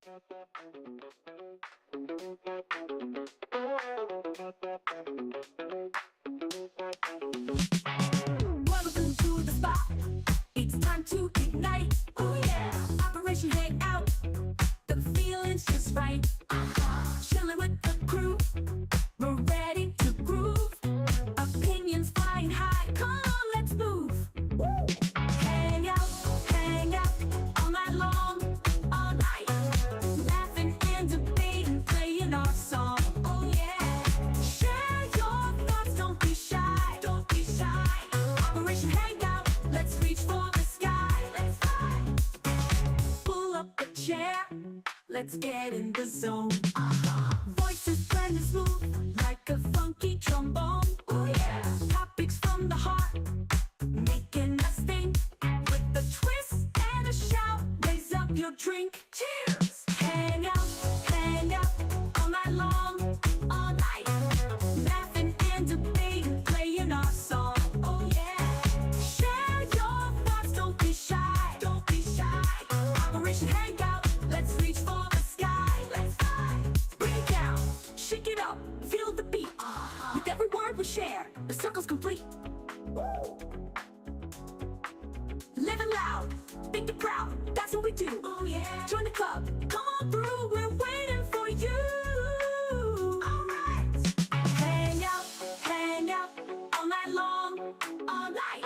Welcome to the spot. It's time to ignite. Oh yeah. Operation Hangout. The feeling's just right. Chilling with the crew. We're ready to groove. Opinions flying high. Come on, let's move. Hang out all night long, all night. Laughing and debating, playing our song. Oh yeah. Share your thoughts, don't be shy, don't be shy. Operation Hangout, let's reach for the sky. Let's fly. Pull up a chair, let's get in the zone. Voices blend and smooth, like a funky trombone. Oh yeah. Topics from the heart, making us think. With a twist and a shout, raise up your drink. Cheers! Hang out all night long, all night. Laughing and debating, playing our song. Oh yeah. Share your thoughts, don't be shy, don't be shy. Operation Hangout, let's reach for the sky. Let's fly. Bring it down, shake it up, feel the beat. With every word we share, the circle's complete. Living loud, think it proud, that's what we do. Oh yeah. Join the club, come on through, we're waiting for you. Alright. Hang out all night long, all night.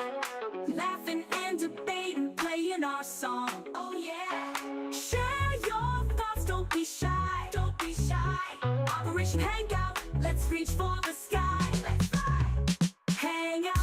Laughing and debating, playing our song. Oh yeah. Share your thoughts, don't be shy, don't be shy. Operation Hangout, let's reach for the sky. Let's fly. Hang out.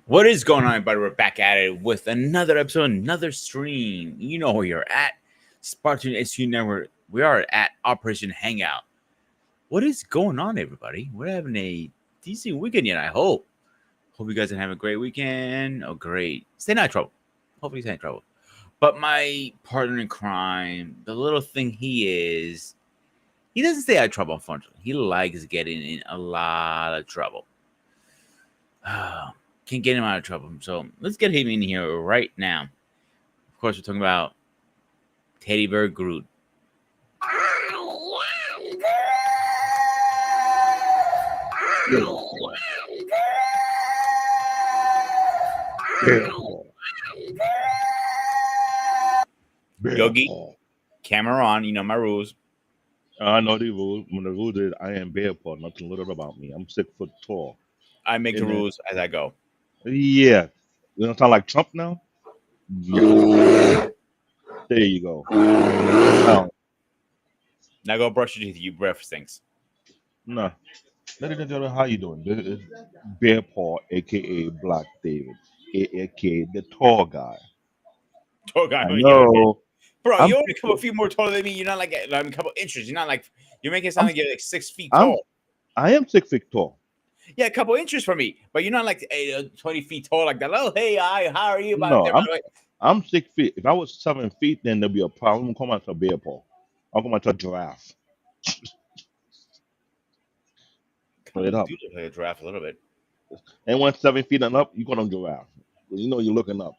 What is going on, everybody? We're back at it with another episode, another stream. You know where you're at. Spartan SU Network. We are at Operation Hangout. What is going on, everybody? We're having a decent weekend yet, I hope. Hope you guys are having a great weekend. Oh, great. Stay out of trouble. Hopefully stay out of trouble. But my partner in crime, the little thing he doesn't stay out of trouble, unfortunately. He likes getting in a lot of trouble. Can't get him out of trouble. So let's get him in here right now. Of course, we're talking about Teddy Bear Groot. Yogi, camera on. You know my rules. I know the rules. When the rule is, I am bear paw. Nothing little about me. I'm 6 foot tall. I make the And then, rules as I go. yeah, you don't sound like Trump now. Yeah. There you go. Now, Now go brush your teeth. You breath stinks. no. Ladies and gentlemen, how you doing? This is Bear Paw, aka Black David, aka the tall guy. Oh God, I yeah. know. Bro, I'm you're only a couple feet more taller than me. You're not like I'm a couple inches. You're not like you're making it sound I'm like you're like 6 feet I'm tall. I am 6 feet tall. Yeah, a couple inches from me, but you're not like 20 feet tall like that. Oh, hey, how are you? No, I'm 6 feet. If I was 7 feet, then there'd be a problem. I'm calling myself Bear Paw. I'm calling myself giraffe. Put it up. You look like a giraffe a little bit. Anyone 7 feet and up, you call them giraffe. 'Cause you know you're looking up.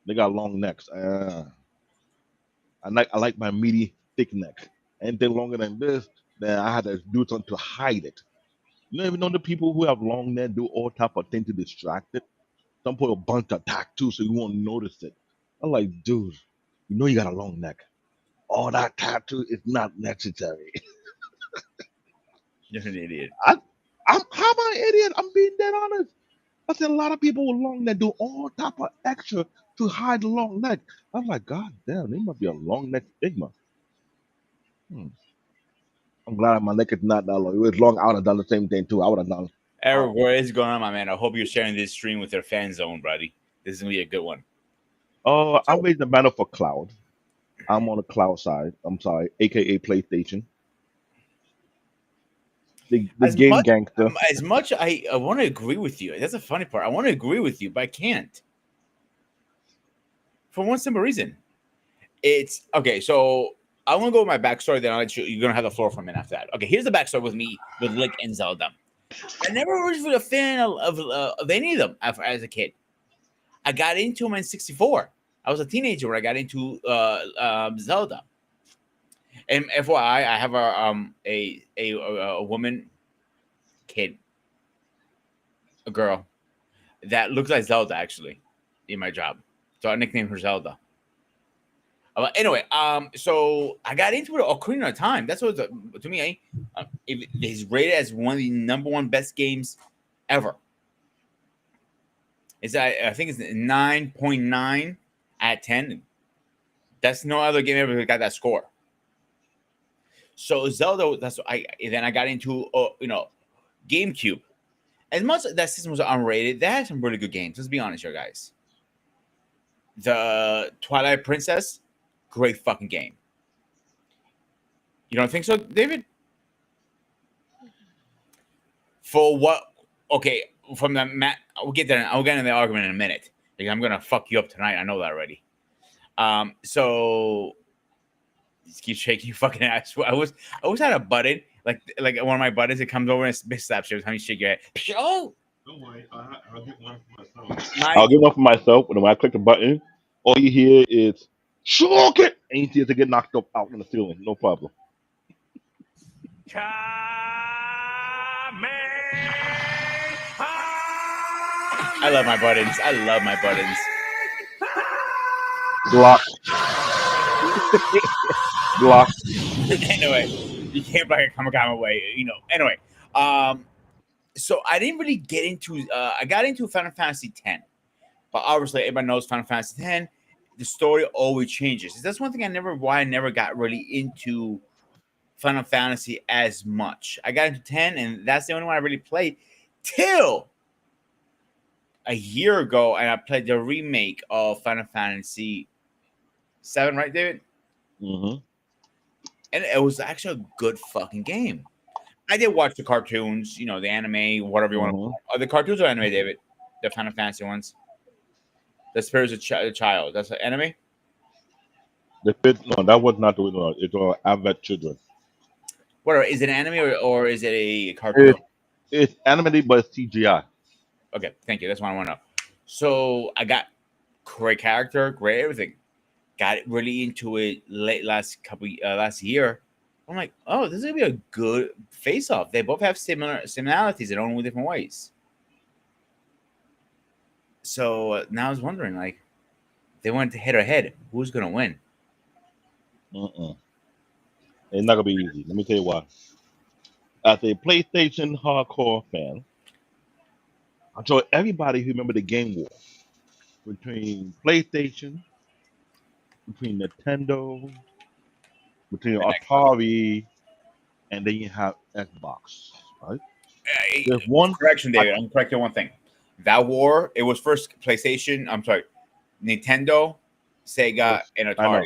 They got long necks. I like my meaty, thick neck. Anything longer than this, then I had to do something to hide it. You don't even know the people who have long neck do all type of things to distract it. Some put a bunch of tattoos so you won't notice it. I'm like, dude, you know you got a long neck. All that tattoo is not necessary. You're an idiot. I'm how am I an idiot? I'm being dead honest. I said a lot of people with long neck do all type of extra to hide the long neck. I'm like, God damn, they must be a long neck stigma. Hmm. I'm glad my neck is not that long. It was long. I would have done the same thing too. I would have done. Eric, what is going on, my man? I hope you're sharing this stream with your fan zone, buddy. This is gonna be a good one. Oh, I'm So, raising the banner for cloud. I'm on the cloud side. I'm sorry, aka PlayStation, the as game much gangster. I want to agree with you. That's the funny part. I want to agree with you, but I can't for one simple reason. It's okay. So I want to go with my backstory. Then I'll let you. You're gonna have the floor for a minute after that. Okay, here's the backstory with me with Link and Zelda. I never was really a fan of any of them as a kid. I got into them in '64. I was a teenager when I got into Zelda. And FYI, I have a woman kid, a girl that looks like Zelda actually in my job. So I nicknamed her Zelda. Anyway, so I got into it Ocarina of Time. That's what to me, it is rated as one of the number one best games ever. I think it's 9.9 out of 10. That's no other game ever got that score. So Zelda, that's what I then I got into GameCube. As much as that system was unrated, that had some really good games. Let's be honest here, guys. The Twilight Princess, great fucking game. You don't think so, David? For what? Okay, from the we'll get there. I'll get into the argument in a minute. Because I'm gonna fuck you up tonight. I know that already. So just keep shaking your fucking ass. I always had a button like one of my buttons. It comes over and bitch slaps you every time you shake your head. Oh, Don't worry, I'll get one for myself. my I'll get one for myself. And when I click the button, all you hear is shook it, and you see it to get knocked up out in the ceiling. No problem. I love my buttons. I love my buttons. Glock, Glock. Anyway, you can't like a Kamakama way, Anyway, so I didn't really get into. I got into Final Fantasy X, but obviously everybody knows Final Fantasy X. The story always changes. That's one thing why I never got really into Final Fantasy as much. I got into 10, and that's the only one I really played till a year ago, and I played the remake of Final Fantasy 7, right, David? Mm-hmm. And it was actually a good fucking game. I did watch the cartoons, the anime, whatever you want to Mm-hmm. call it. Are the cartoons or anime, David? The Final Fantasy ones. The Spirits of the Child. That's an anime. The fifth, no, that was not the original. It's all Advent Children. Whatever. Is it an anime or is it a cartoon? It's animated, but it's CGI. Okay, thank you. That's what I want to know. So I got great character, great everything. Got really into it last year. I'm like, oh, this is gonna be a good face off. They both have similarities in only different ways. So now I was wondering, like, they went to head or head. Who's gonna win? Mm-mm. It's not gonna be easy. Let me tell you why. As a PlayStation hardcore fan, I'm sure everybody who remember the game war between PlayStation, between Nintendo, between And Xbox. Atari, and then you have Xbox. Right? Uh, There's one. Correction, I, David. I'm correcting one thing. That war, it was first PlayStation. I'm sorry, Nintendo, Sega, yes, and I Atari. know.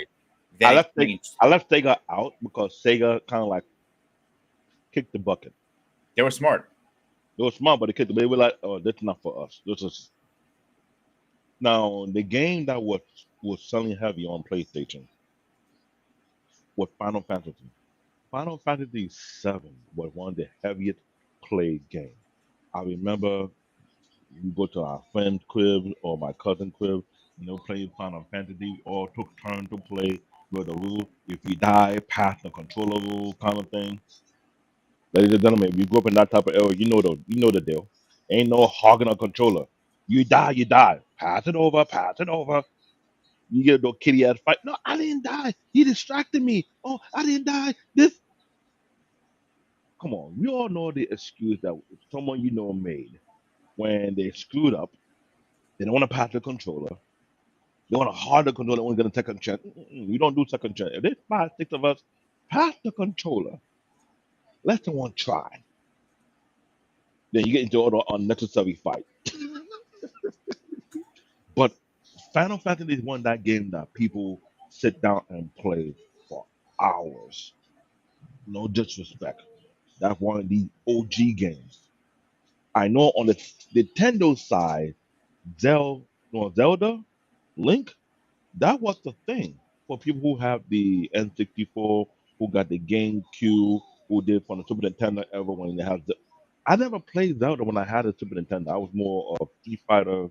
Then it changed. I left Sega out because Sega kind of like kicked the bucket. They were smart. They were smart, but they were like, "Oh, that's not for us. This is now the game that was selling heavy on PlayStation was Final Fantasy. Final Fantasy VII was one of the heaviest played games. I remember we go to our friend's crib or my cousin's crib, and they were playing Final Fantasy. We all took turns to play with the rule. If you die, pass the controller rule kind of thing. Ladies and gentlemen, if you grew up in that type of era, you know the deal. Ain't no hogging a controller. You die, you die. Pass it over, pass it over. You get a little kitty ass fight. No, I didn't die. He distracted me. Oh, I didn't die. This come on. We all know the excuse that someone you know made when they screwed up. They don't want to pass the controller. They want a harder controller. They want to get a second chance. We don't do second chance. If there's five, six of us, pass the controller. Let someone try. Then you get into all the unnecessary fight. But Final Fantasy is one of that game that people sit down and play for hours. No disrespect. That's one of the OG games. I know on the Nintendo side, Zelda, Link, that was the thing for people who have the N64, who got the GameCube, who did from the Super Nintendo ever when they have the. I never played Zelda when I had a Super Nintendo. I was more of Street Fighter,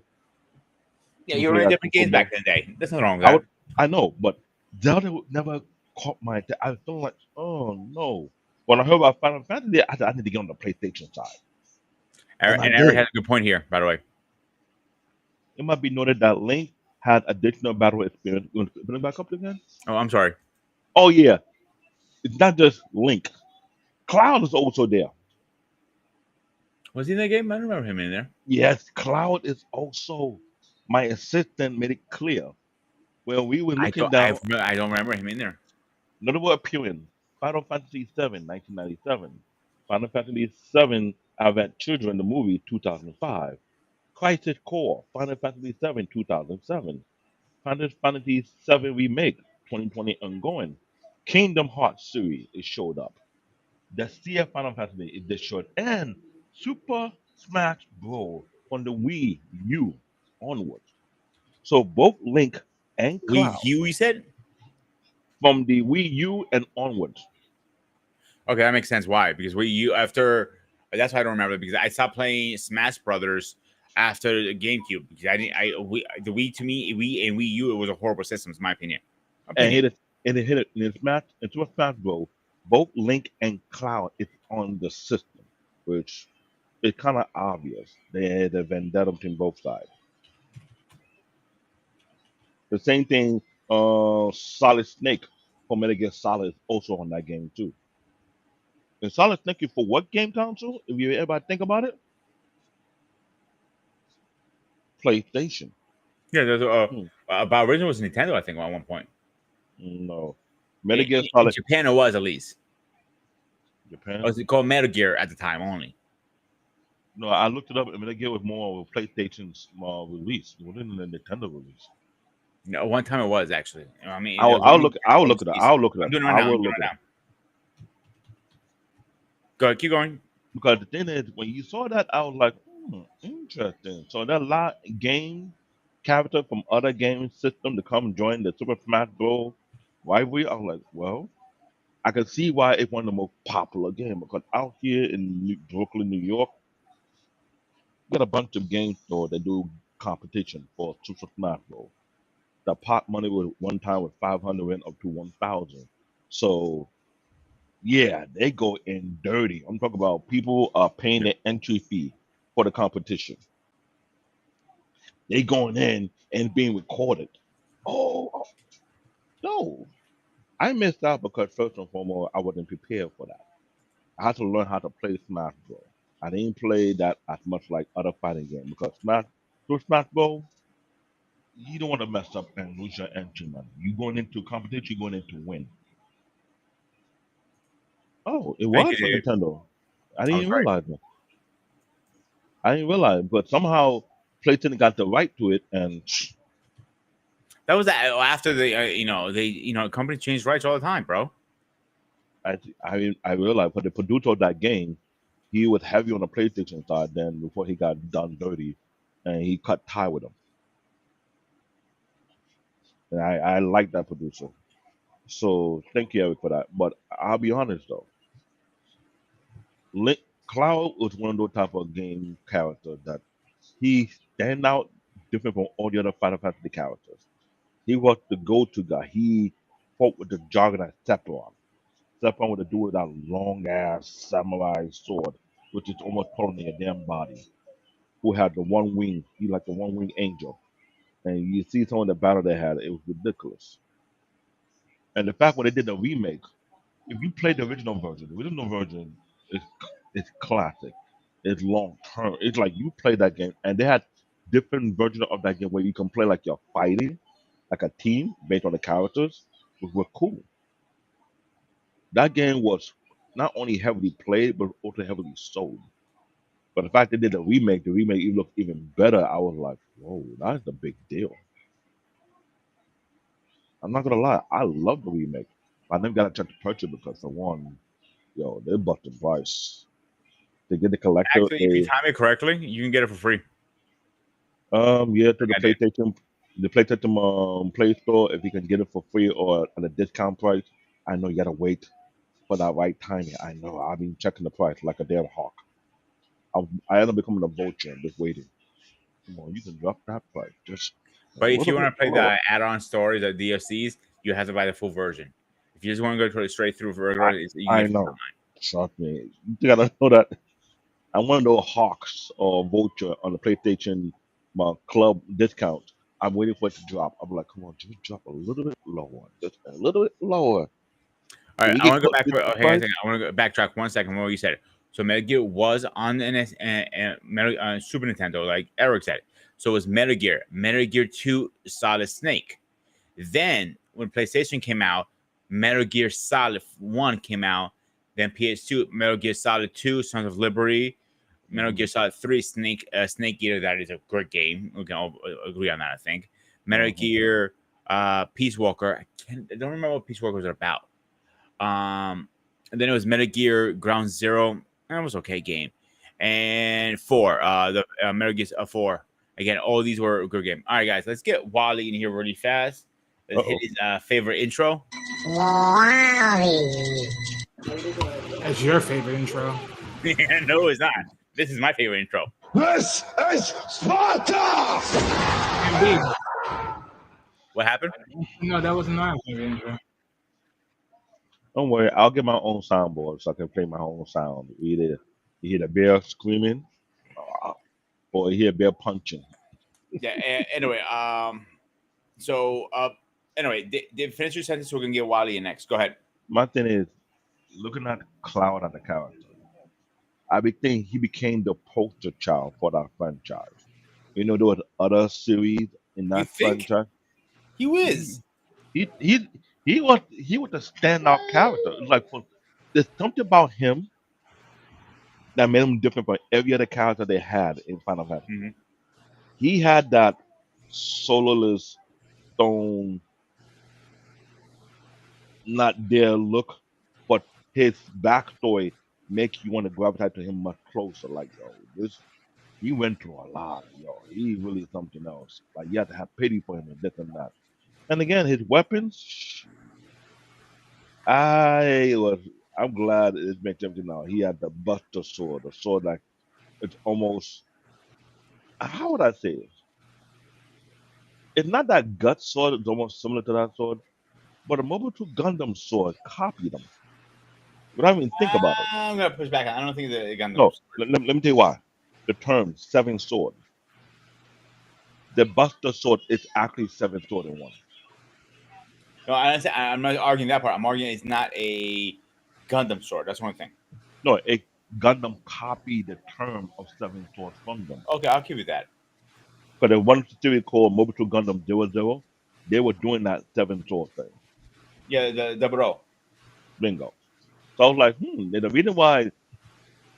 Yeah, two you were in player different games back football. in the day. There's nothing wrong with I would, that. I know, but Zelda would never caught my. I feel like, oh no. When I heard about Final Fantasy, I said I need to get on the PlayStation side, and I And Eric has did. a good point here, by the way. It might be noted that Link had additional battle experience. You want to bring it back up again? Oh, I'm sorry. Oh yeah, it's not just Link. Cloud is also there. Was he in the game? I don't remember him in there. Yes, Cloud is also. My assistant made it clear when we were looking down. I don't remember him in there. Notable appearance: Final Fantasy VII, 1997. Final Fantasy VII Advent Children, the movie, 2005. Crisis Core, Final Fantasy VII, 2007. Final Fantasy VII Remake, 2020 ongoing. Kingdom Hearts series is showed up. The CF Final Fantasy is this short. And Super Smash Bros. On the Wii U onwards. So both Link and We Cloud you said? from the Wii U and onwards. Okay, that makes sense. Why? Because we you after that's why I don't remember because I stopped playing Smash Brothers after the GameCube because I didn't the Wii to me Wii and Wii U it was a horrible system, in my opinion. And Opinion. hit it and it hit it in Smash and Super Smash Bros. Both Link and Cloud is on the system, which is kind of obvious. They had a vendetta between both sides. The same thing, Solid Snake for Metal Gear Solid is also on that game too. And Solid Snake is for what game console? If you ever think about it, PlayStation. Yeah, there's Hmm. about original was Nintendo, I think, at one point. No, In, Metal Gear in Solid Japan, it was at least. It Japan. was called Metal Gear at the time only. No, I looked it up. And Metal Gear was more of a PlayStation's release. It wasn't a Nintendo release. No, one time it was actually. I mean, there I'll, was I'll only look. I'll look it up. overseas. I'll look it I'm up. doing it right I now. I'm will doing look it it right up now. Go ahead, keep going. because the thing is, when you saw that, I was like, interesting. So that lot game character from other game system to come join the Super Smash Bros. rivalry. I was like, well, I can see why it's one of the most popular games because out here in Brooklyn, New York, you got a bunch of game stores that do competition for Super Smash Bros. The pot money was one time was 500 and up to 1,000. So yeah, they go in dirty. I'm talking about people are paying the entry fee for the competition. They going in and being recorded. Oh no, I missed out because first and foremost I wasn't prepared for that. I had to learn how to play Smash Bros. I didn't play that as much like other fighting games because through Smash Bros, you don't want to mess up and lose your entry money. You going into competition, you going in to win. Oh, it Thank was you, for David. Nintendo. I I didn't was even right. realize that. I didn't realize, but somehow PlayStation got the right to it, and That was after the companies change rights all the time, bro. I realized. But the producer of that game, he was heavy on the PlayStation side. Then before he got done dirty, and he cut tie with him, and I like that producer. So thank you Eric for that. But I'll be honest though, Link Cloud was one of those type of game characters that he stand out different from all the other Final Fantasy characters. He was the go-to guy. He fought with the Juggernaut Sephiroth. Sephiroth would do with that long ass samurai sword, which is almost pulling your damn body. Who had the one wing? He like the one wing angel. And you see some of the battle they had, it was ridiculous. And the fact when they did the remake, if you play the original version is classic. It's long term. It's like you play that game, and they had different versions of that game where you can play like you're fighting. like a team based on the characters, which were cool. That game was not only heavily played but also heavily sold. But the fact they did the remake even looked even better. I was like, whoa, that's a big deal. I'm not gonna lie, I love the remake. I never got a chance to purchase it because for one, yo, they bucked the price. They get the collector. Actually, if you time it correctly, you can get it for free. Yeah, to Like I did. The PlayStation Play Store. If you can get it for free or at a discount price, I know you gotta wait for that right timing. I know. I've been checking the price like a damn hawk. I end up becoming a vulture and just waiting. Come on, you can drop that price just a But if little you want bit to play lower. the add-on stories or DLCs, you have to buy the full version. If you just want to go straight through for regular, you can I get it know. Trust me. You gotta know that I'm one of those hawks or vulture on the PlayStation club discount. I'm waiting for it to drop. I'm like, come on, just drop a little bit lower, just a little bit lower. All If right, you I get want to go caught back with for the okay. price, I want to go backtrack 1 second from what you said. So Metal Gear was on the NS, Super Nintendo, like Eric said. So it was Metal Gear 2, Solid Snake. Then when PlayStation came out, Metal Gear Solid 1 came out. Then PS2, Metal Gear Solid 2, Sons of Liberty. Metal Gear mhm, Solid 3, Snake Eater. That is a great game. We can all agree on that, I think. Metal mhm. Gear Peace Walker. I don't remember what Peace Walker was about. And then it was Metal Gear Ground Zero. That was okay game. And four, the Metal Gear 4. Again, all these were a good game. All right, guys, let's get Wally in here really fast. Let's hit Uh-oh. his favorite intro. That's your favorite intro. No, it's not. This is my favorite intro. This is Sparta! Indeed. What happened? No, that was not my favorite intro. Don't worry, I'll get my own soundboard so I can play my own sound. You hear the bear screaming, or you hear a bear punching. Yeah. Anyway, so anyway, finish your sentence. So we're gonna get Wally in next. Go ahead. My thing is, looking at Cloud as a character, I think he became the poster child for that franchise. There was other series in You that think franchise. he He was? he he, he was a standout character. It's like there's something about him that made him different from every other character they had in Final Fantasy. Mhm. He had that soulless stone, not there look, but his backstory make you want to gravitate to him much closer. Like, yo, this he went through a lot, yo. He really something else. Like you have to have pity for him and this and that. And again, his weapons, I was I'm glad it makes everything now. He had the Buster sword, the sword like it's almost how would I say it? It's not that gut sword, it's almost similar to that sword, but a Mobile 2 Gundam sword copied them. Without even think about it. I'm gonna push back. I don't think the No, Gundams. let me tell you why. The term seven sword. The Buster sword is actually seven sword in one. No, I'm not arguing that part. I'm arguing it's not a Gundam sword. That's one thing. No, a Gundam copied the term of seven swords from them. Okay, I'll give you that. But the one series called Mobile 2 Gundam 00, they were doing that seven sword thing. Yeah, the double O. Bingo. So I was like, the reason why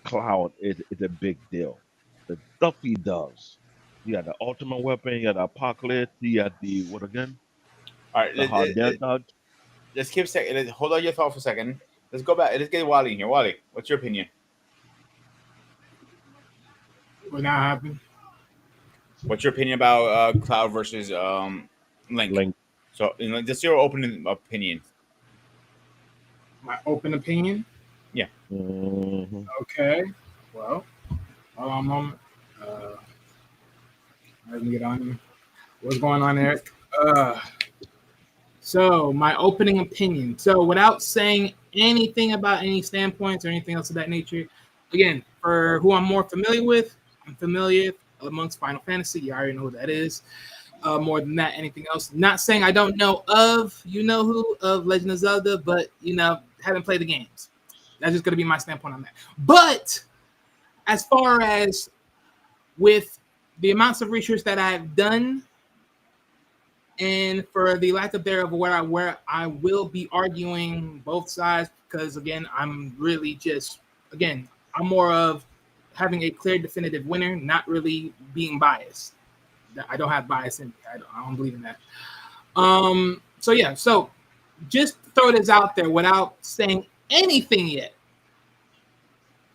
Cloud is a big deal. The stuff he does. He had the ultimate weapon, he had the apocalypse, he had the what again? All right, The hard death dodge. let's keep second. Hold on your thought for a second. Let's go back. Let's get Wally in here. Wally, what's your opinion? What now happened? What's your opinion about Cloud versus Link? Link. So, just your open opinion. My open opinion. Yeah. Mhm. Okay. Well, hold on a moment. I can get on here. What's going on, Eric? So my opening opinion. So without saying anything about any standpoints or anything else of that nature, again, for who I'm more familiar with, I'm familiar amongst Final Fantasy. You already know who that is. More than that, anything else. Not saying I don't know of who of Legend of Zelda, but haven't played the games. That's just gonna be my standpoint on that. But as far as with the amounts of research that I've done, And for the lack of thereof, where I will be arguing both sides, because again, I'm really just again, I'm more of having a clear, definitive winner, not really being biased. I don't have bias in me. I don't believe in that. So yeah, so just throw this out there without saying anything yet.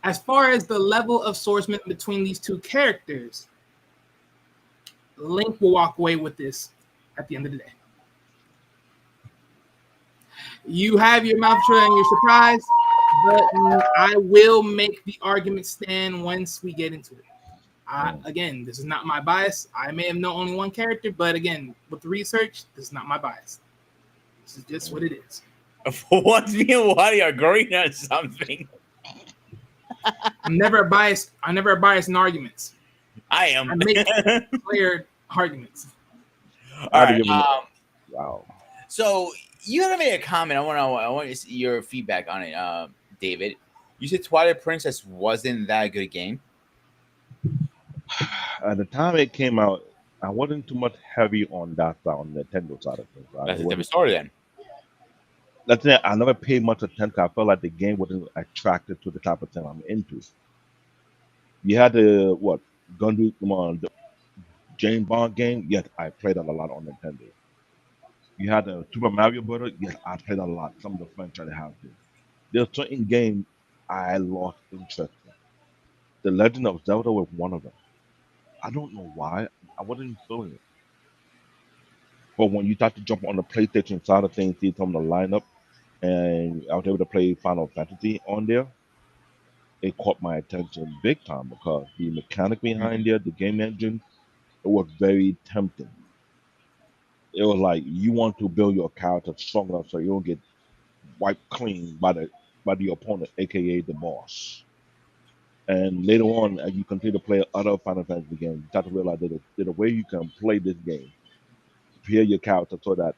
As far as the level of swordsman between these two characters, Link will walk away with this at the end of the day. You have your mouth shut and you're surprised, but I will make the argument stand once we get into it. Again, this is not my bias. I may have known only one character, but again, with the research, this is not my bias. This is just what it is. For once, me and Wadi are agreeing on something. I'm never biased in arguments. I am. I make clear arguments. All I had to right. give him wow. So you had to make a comment. I want to see your feedback on it, David. You said Twilight Princess wasn't that good a game. At the time it came out, I wasn't too much heavy on that side, on the Nintendo side of things. Right? That's It a different wasn't, story then. that's it. I never paid much attention. I felt like the game wasn't attracted to the type of thing I'm into. You had the what Gundu, come on, the James Bond game. Yes, I played that a lot on Nintendo. You had the Super Mario Brothers. Yes, I played that a lot. Some of the franchise they have there. There's certain games I lost interest in. The Legend of Zelda was one of them. I don't know why. I wasn't feeling it. But when you start to jump on the PlayStation side of things, see some of the lineup, and I was able to play Final Fantasy on there, it caught my attention big time because the mechanic behind there, the game engine, it was very tempting. It was like you want to build your character strong enough so you don't get wiped clean by the opponent, aka the boss. And later on, as you continue to play other Final Fantasy games, you start to realize there's a way you can play this game, prepare your character so that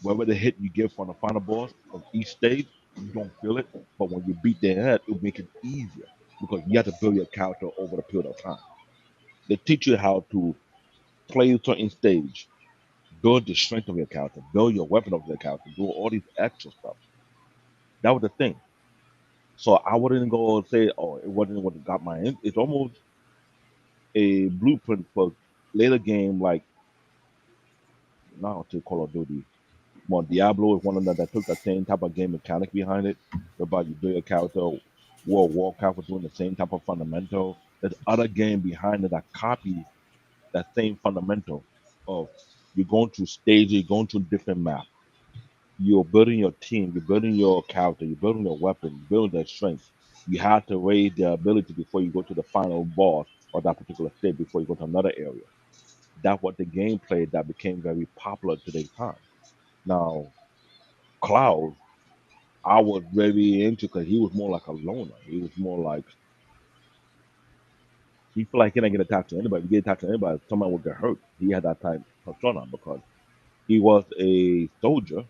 whatever the hit you give from the final boss of each stage, you don't feel it. But when you beat their head, it'll make it easier because you have to build your character over the period of time. They teach you how to play a certain stage, build the strength of your character, build your weapon of your character, do all these extra stuff. That was the thing. So I wouldn't go and say, oh, it wasn't what got my in. It's almost a blueprint for later game like now to Call of Duty. Well, Diablo is one of them that took the same type of game mechanic behind it, whereby you build a character. World of Warcraft was doing the same type of fundamental. There's other game behind it that copies that same fundamental of you're going through stages, you're going through different maps. You're building your team, you're building your character, you're building your weapon, you're building their strength. You have to raise their ability before you go to the final boss or that particular stage before you go to another area. That's what the gameplay that became very popular today's time. Now, Cloud, I was very into because he was more like a loner. He was more like he felt like he didn't get attached to anybody. If he get attached to anybody, someone would get hurt. He had that type persona because he was a soldier.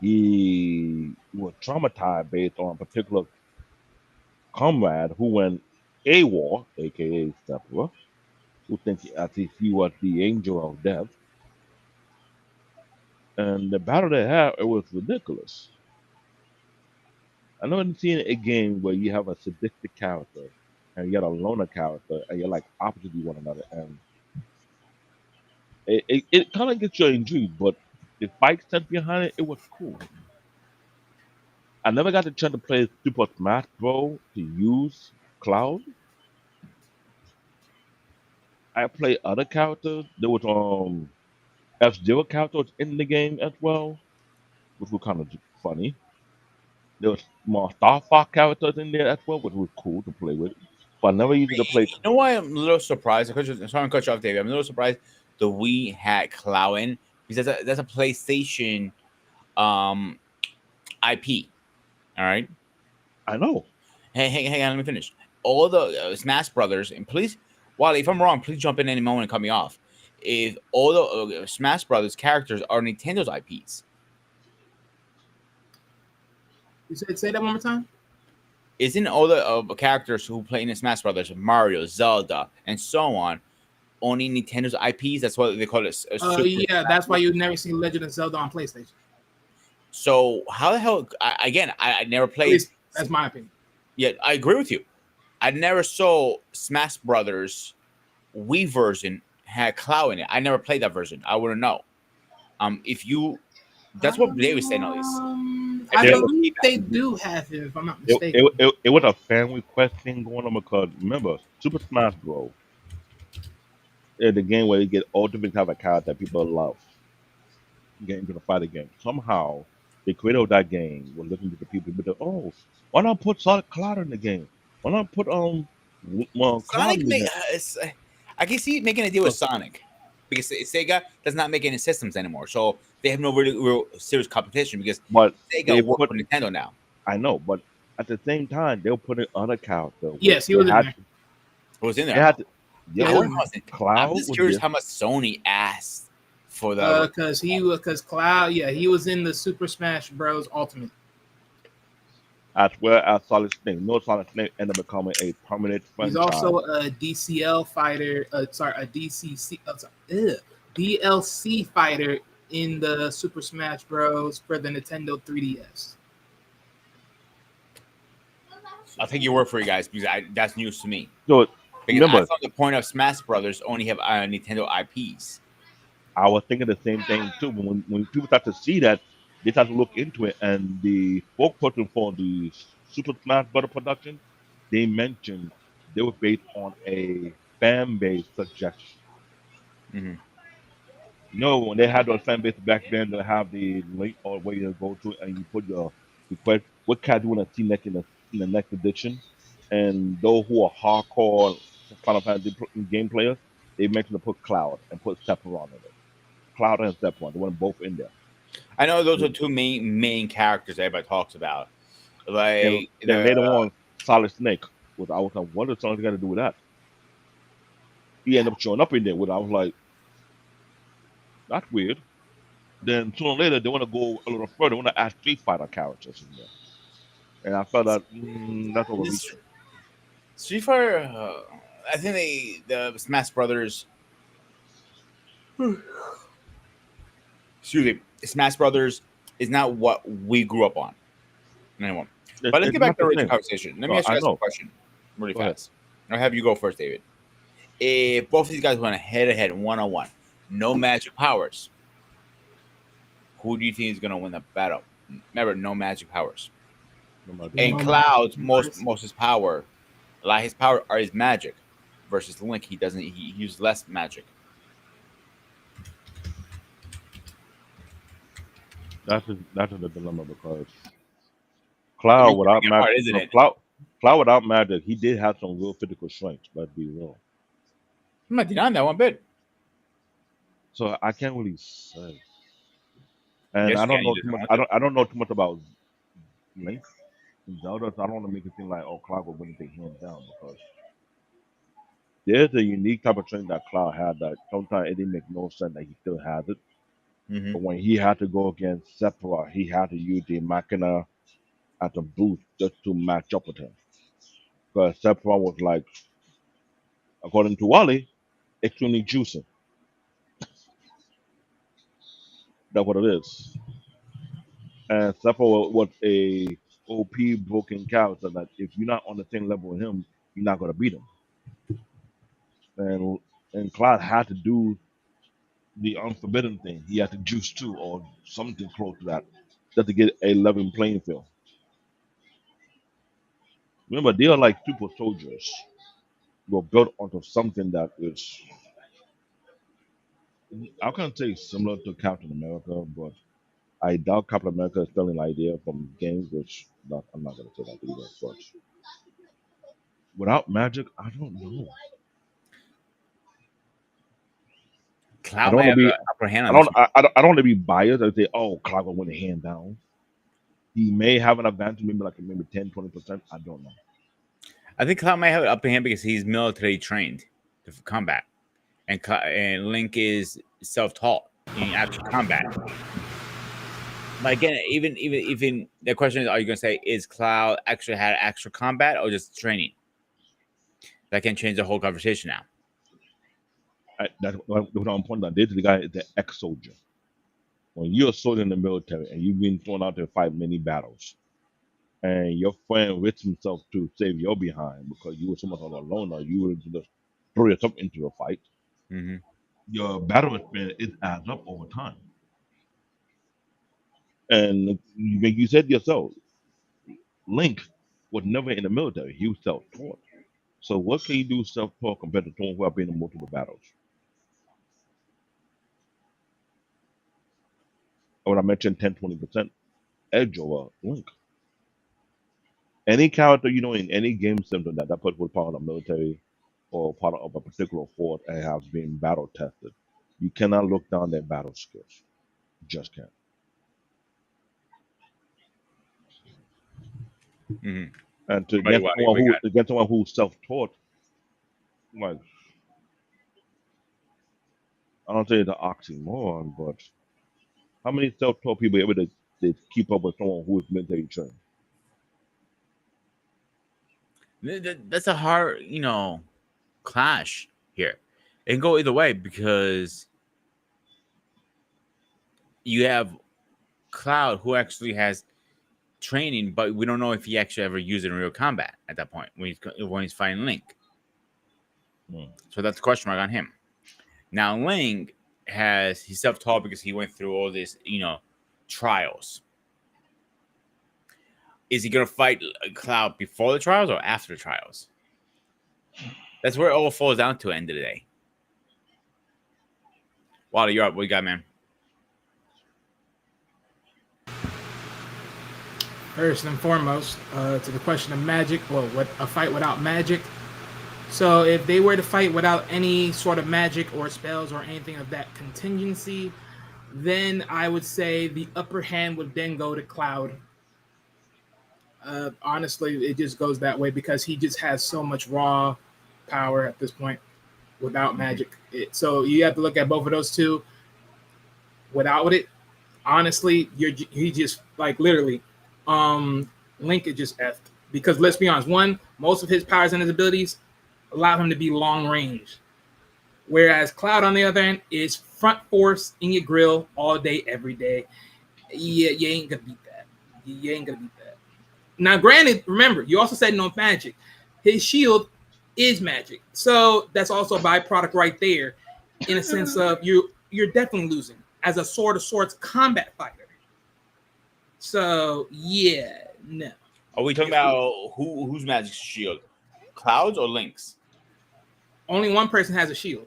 He was traumatized based on a particular comrade who went AWOL, aka Stepper, who thinks as if he was the angel of death. And the battle they had, it was ridiculous. I never seen a game where you have a sadistic character and you got a loner character and you're like opposite of one another, and it kind of gets you intrigued, but the fight stuff behind it, it was cool. I never got the chance to play Super Smash Bros. To use Cloud. I played other characters. There was F-Zero characters in the game as well, which was kind of funny. There was more Star Fox characters in there as well, which was cool to play with. But I never used to play. You know why I'm a little surprised? I'm sorry to cut you off, David. I'm a little surprised the Wii had Cloud in because that's a PlayStation um IP. All right. I know. Hey, hang on. Let me finish. All the Smash Brothers, and please, Wally, if I'm wrong, please jump in any moment and cut me off. If all the Smash Brothers characters are Nintendo's IPs, You said say that one more time. isn't all the characters who play in the Smash Brothers, Mario, Zelda, and so on, owning Nintendo's IPs. That's what they call it. Yeah, that's why you'd never see Legend of Zelda on PlayStation. So how the hell? I never At played. least that's my opinion. Yeah, I agree with you. I never saw Smash Brothers Wii version had Cloud in it. I never played that version. I wouldn't know. If you, that's what Dave was saying. At least I There- believe they do have it, if I'm not It, mistaken. it was a fan request thing going on because remember Super Smash Bros. Is the game where you get all different type of cards that people love. Get into the fighting game. Somehow the creator of that game was looking to the people. But oh, why not put Solid Cloud in the game? Why not put Cloud Sonic in the game? I can see making a deal with Sonic because Sega does not make any systems anymore, so they have no really real serious competition because But Sega they works put for Nintendo now. I know, but at the same time they'll put in other characters. Yes, he They was in had there. What was in they there? had to, Yeah, I yeah, wonder how much. Cloud I'm just was curious there. how much Sony asked for the. Because Cloud, yeah, he was in the Super Smash Bros. Ultimate. As well as Solid Snake. No Solid Snake ended up becoming a permanent He's franchise. also a DCL fighter. A DLC fighter in the Super Smash Bros. For the Nintendo 3DS. I'll take your word for it, guys, because that's news to me. So Because I remember, thought the point of Smash Brothers only have Nintendo IPs. I was thinking the same thing too. But when people start to see that, they start to look into it. And the spokesperson for the Super Smash Bros. Production, they mentioned they were based on a fan base suggestion. Mhm. You know, when they had those fan base back then, they have the link or where you go to and you put your request. What card do you want to see next in the next edition? And those who are hardcore Final Fantasy game players, they mentioned to put Cloud and put Sephiroth in it. Cloud and Sephiroth, they want both in there. I know those are two main characters everybody talks about. And Like then later on, Solid Snake. I was like, what does Solid got to do with that? He ended up showing up in there. I was like, that's weird. Then sooner or later, they want to go a little further. They want to add Street Fighter characters in there. And I felt that that's overreaching. Street Fighter. I think the Smash Brothers. Excuse me, Smash Brothers is not what we grew up on. Anyway, but let's It's get back not to the the original same. conversation. Let me No, ask you I guys a know. question really Go ahead. fast. I'll have you go first, David. If both of these guys went head to head, 1-on-1, no magic powers, who do you think is going to win the battle? Remember, no magic powers. And No Cloud's magic most powers. his power, a lot of his power are his magic, versus Link. He doesn't. He uses less magic. That's the dilemma because I Cloud mean, without it's hard, magic, isn't no, it? Cloud without magic, he did have some real physical strength. Let's be real. I'm not denying that one bit. So I can't really say. And Yes, I you don't can. You know just too don't much. want I to. don't. I don't know too much about Link and Zelda. So I don't want to make it seem like Cloud will win anything hands down because there's a unique type of strength that Cloud had that sometimes it didn't make no sense that he still has it. Mm-hmm. But when he had to go against Sephiroth, he had to use the Machina at the booth just to match up with him. Because Sephiroth was like, according to Wally, extremely juicy. That's what it is. And Sephiroth was a OP broken character that if you're not on the same level with him, you're not gonna beat him. And Cloud had to do the unforbidden thing. He had to juice too, or something close to that, just to get a level playing field. Remember, they are like super soldiers. Were built onto something that is, I can't say similar to Captain America, but I doubt Captain America is stealing an idea from games, which I'm not going to say that either. But without magic, I don't know. I Cloud don't might want to have be. the upper hand I on this don't. one. I don't want to be biased. I say, oh, Cloud will win a hand down. He may have an advantage, maybe 10-20%. I don't know. I think Cloud might have an upper hand because he's military trained for combat, and Link is self-taught in actual combat. But again, even the question is, are you going to say is Cloud actually had actual combat or just training? That can change the whole conversation now. That's what I'm pointing out. This is the guy, the ex-soldier. When you're a soldier in the military and you've been thrown out to fight many battles, and your friend risks himself to save your behind because you were so much on alone, or you were just throw yourself into a fight, Hmm. your battle experience it adds up over time. And you said yourself, Link was never in the military. He was self-taught. So what can you do self-taught compared to someone who have been in multiple battles? When I mentioned 10, 20% edge over Link. Any character you know in any game system that person was part of the military or part of a particular force and has been battle tested, you cannot look down their battle skills. Just can't. Hmm. And to But we got against someone who's self-taught, like I don't say it's an oxymoron, but how many self-taught people are able to keep up with someone who is military trained? that's a hard, clash here. It can go either way because you have Cloud who actually has training, but we don't know if he actually ever used it in real combat at that point when he's fighting Link. Hmm. So that's a question mark on him. Now Link he's self-taught because he went through all this, trials. Is he gonna fight Cloud before the trials or after the trials? That's where it all falls down to at the end of the day. Wally, you're up. What you got, man? First and foremost, to the question of magic, well, what a fight without magic. So if they were to fight without any sort of magic or spells or anything of that contingency, then I would say the upper hand would then go to Cloud. Honestly, it just goes that way because he just has so much raw power at this point without magic. So you have to look at both of those two. Without it, honestly, he just like literally, Link is just effed because let's be honest, one, most of his powers and his abilities allow him to be long range, whereas Cloud on the other end is front force in your grill all day, every day. Yeah, you ain't gonna beat that. You ain't gonna beat that. Now, granted, remember, you also said no magic. His shield is magic, so that's also a byproduct right there, in a sense of you're definitely losing as a sword of swords combat fighter. So yeah, no. Are we talking about who's magic shield? Clouds or Link's? Only one person has a shield.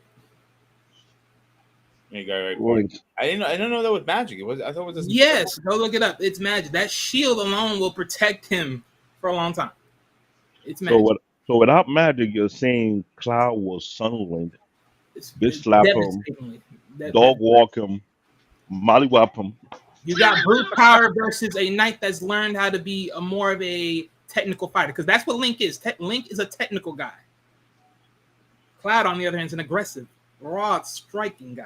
You got a right point. Link. I didn't know that was magic. I thought it was just Yes, go look it up. It's magic. That shield alone will protect him for a long time. It's So magic. what? So without magic, you're saying Cloud was Sun Link, bitch It's slap him, devastatingly. dog walk him, mollywop him. You got brute power versus a knight that's learned how to be a more of a technical fighter, because that's what Link is. Link is a technical guy. Cloud, on the other hand, is an aggressive, raw, striking guy.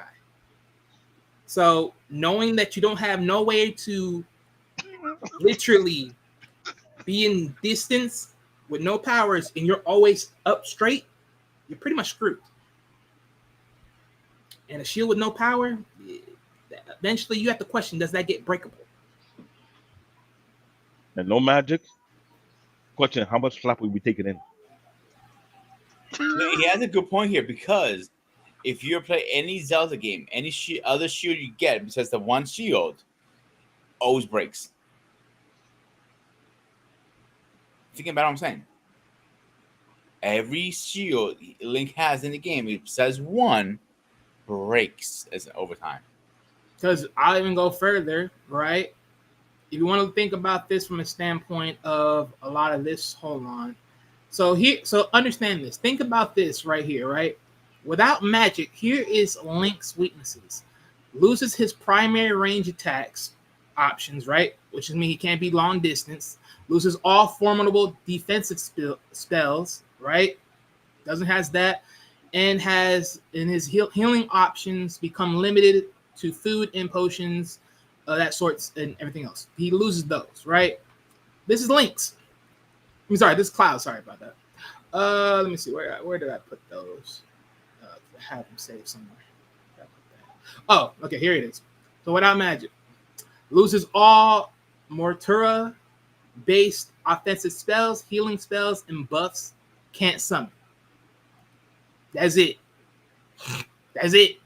So knowing that you don't have no way to literally be in distance with no powers and you're always up straight, you're pretty much screwed. And a shield with no power, eventually you have to question, does that get breakable? And no magic. Question: how much slap will we taking in? He has a good point here because if you play any Zelda game, any other shield you get besides the one shield, always breaks. Thinking about what I'm saying. Every shield Link has in the game, it says one, breaks as over time. Because I'll even go further, right? If you want to think about this from a standpoint of a lot of this, hold on. So understand this. Think about this right here, right? Without magic, here is Link's weaknesses. Loses his primary range attacks options, right? Which means he can't be long distance. Loses all formidable defensive spells, right? Doesn't has that, and has in his healing options become limited to food and potions, that sorts and everything else. He loses those, right? This is Link's. I'm sorry, this is Cloud. Sorry about that. Let me see where did I put those? have them saved somewhere. Oh, okay, here it is. So without magic, loses all Mortura-based offensive spells, healing spells, and buffs. Can't summon. That's it. That's it.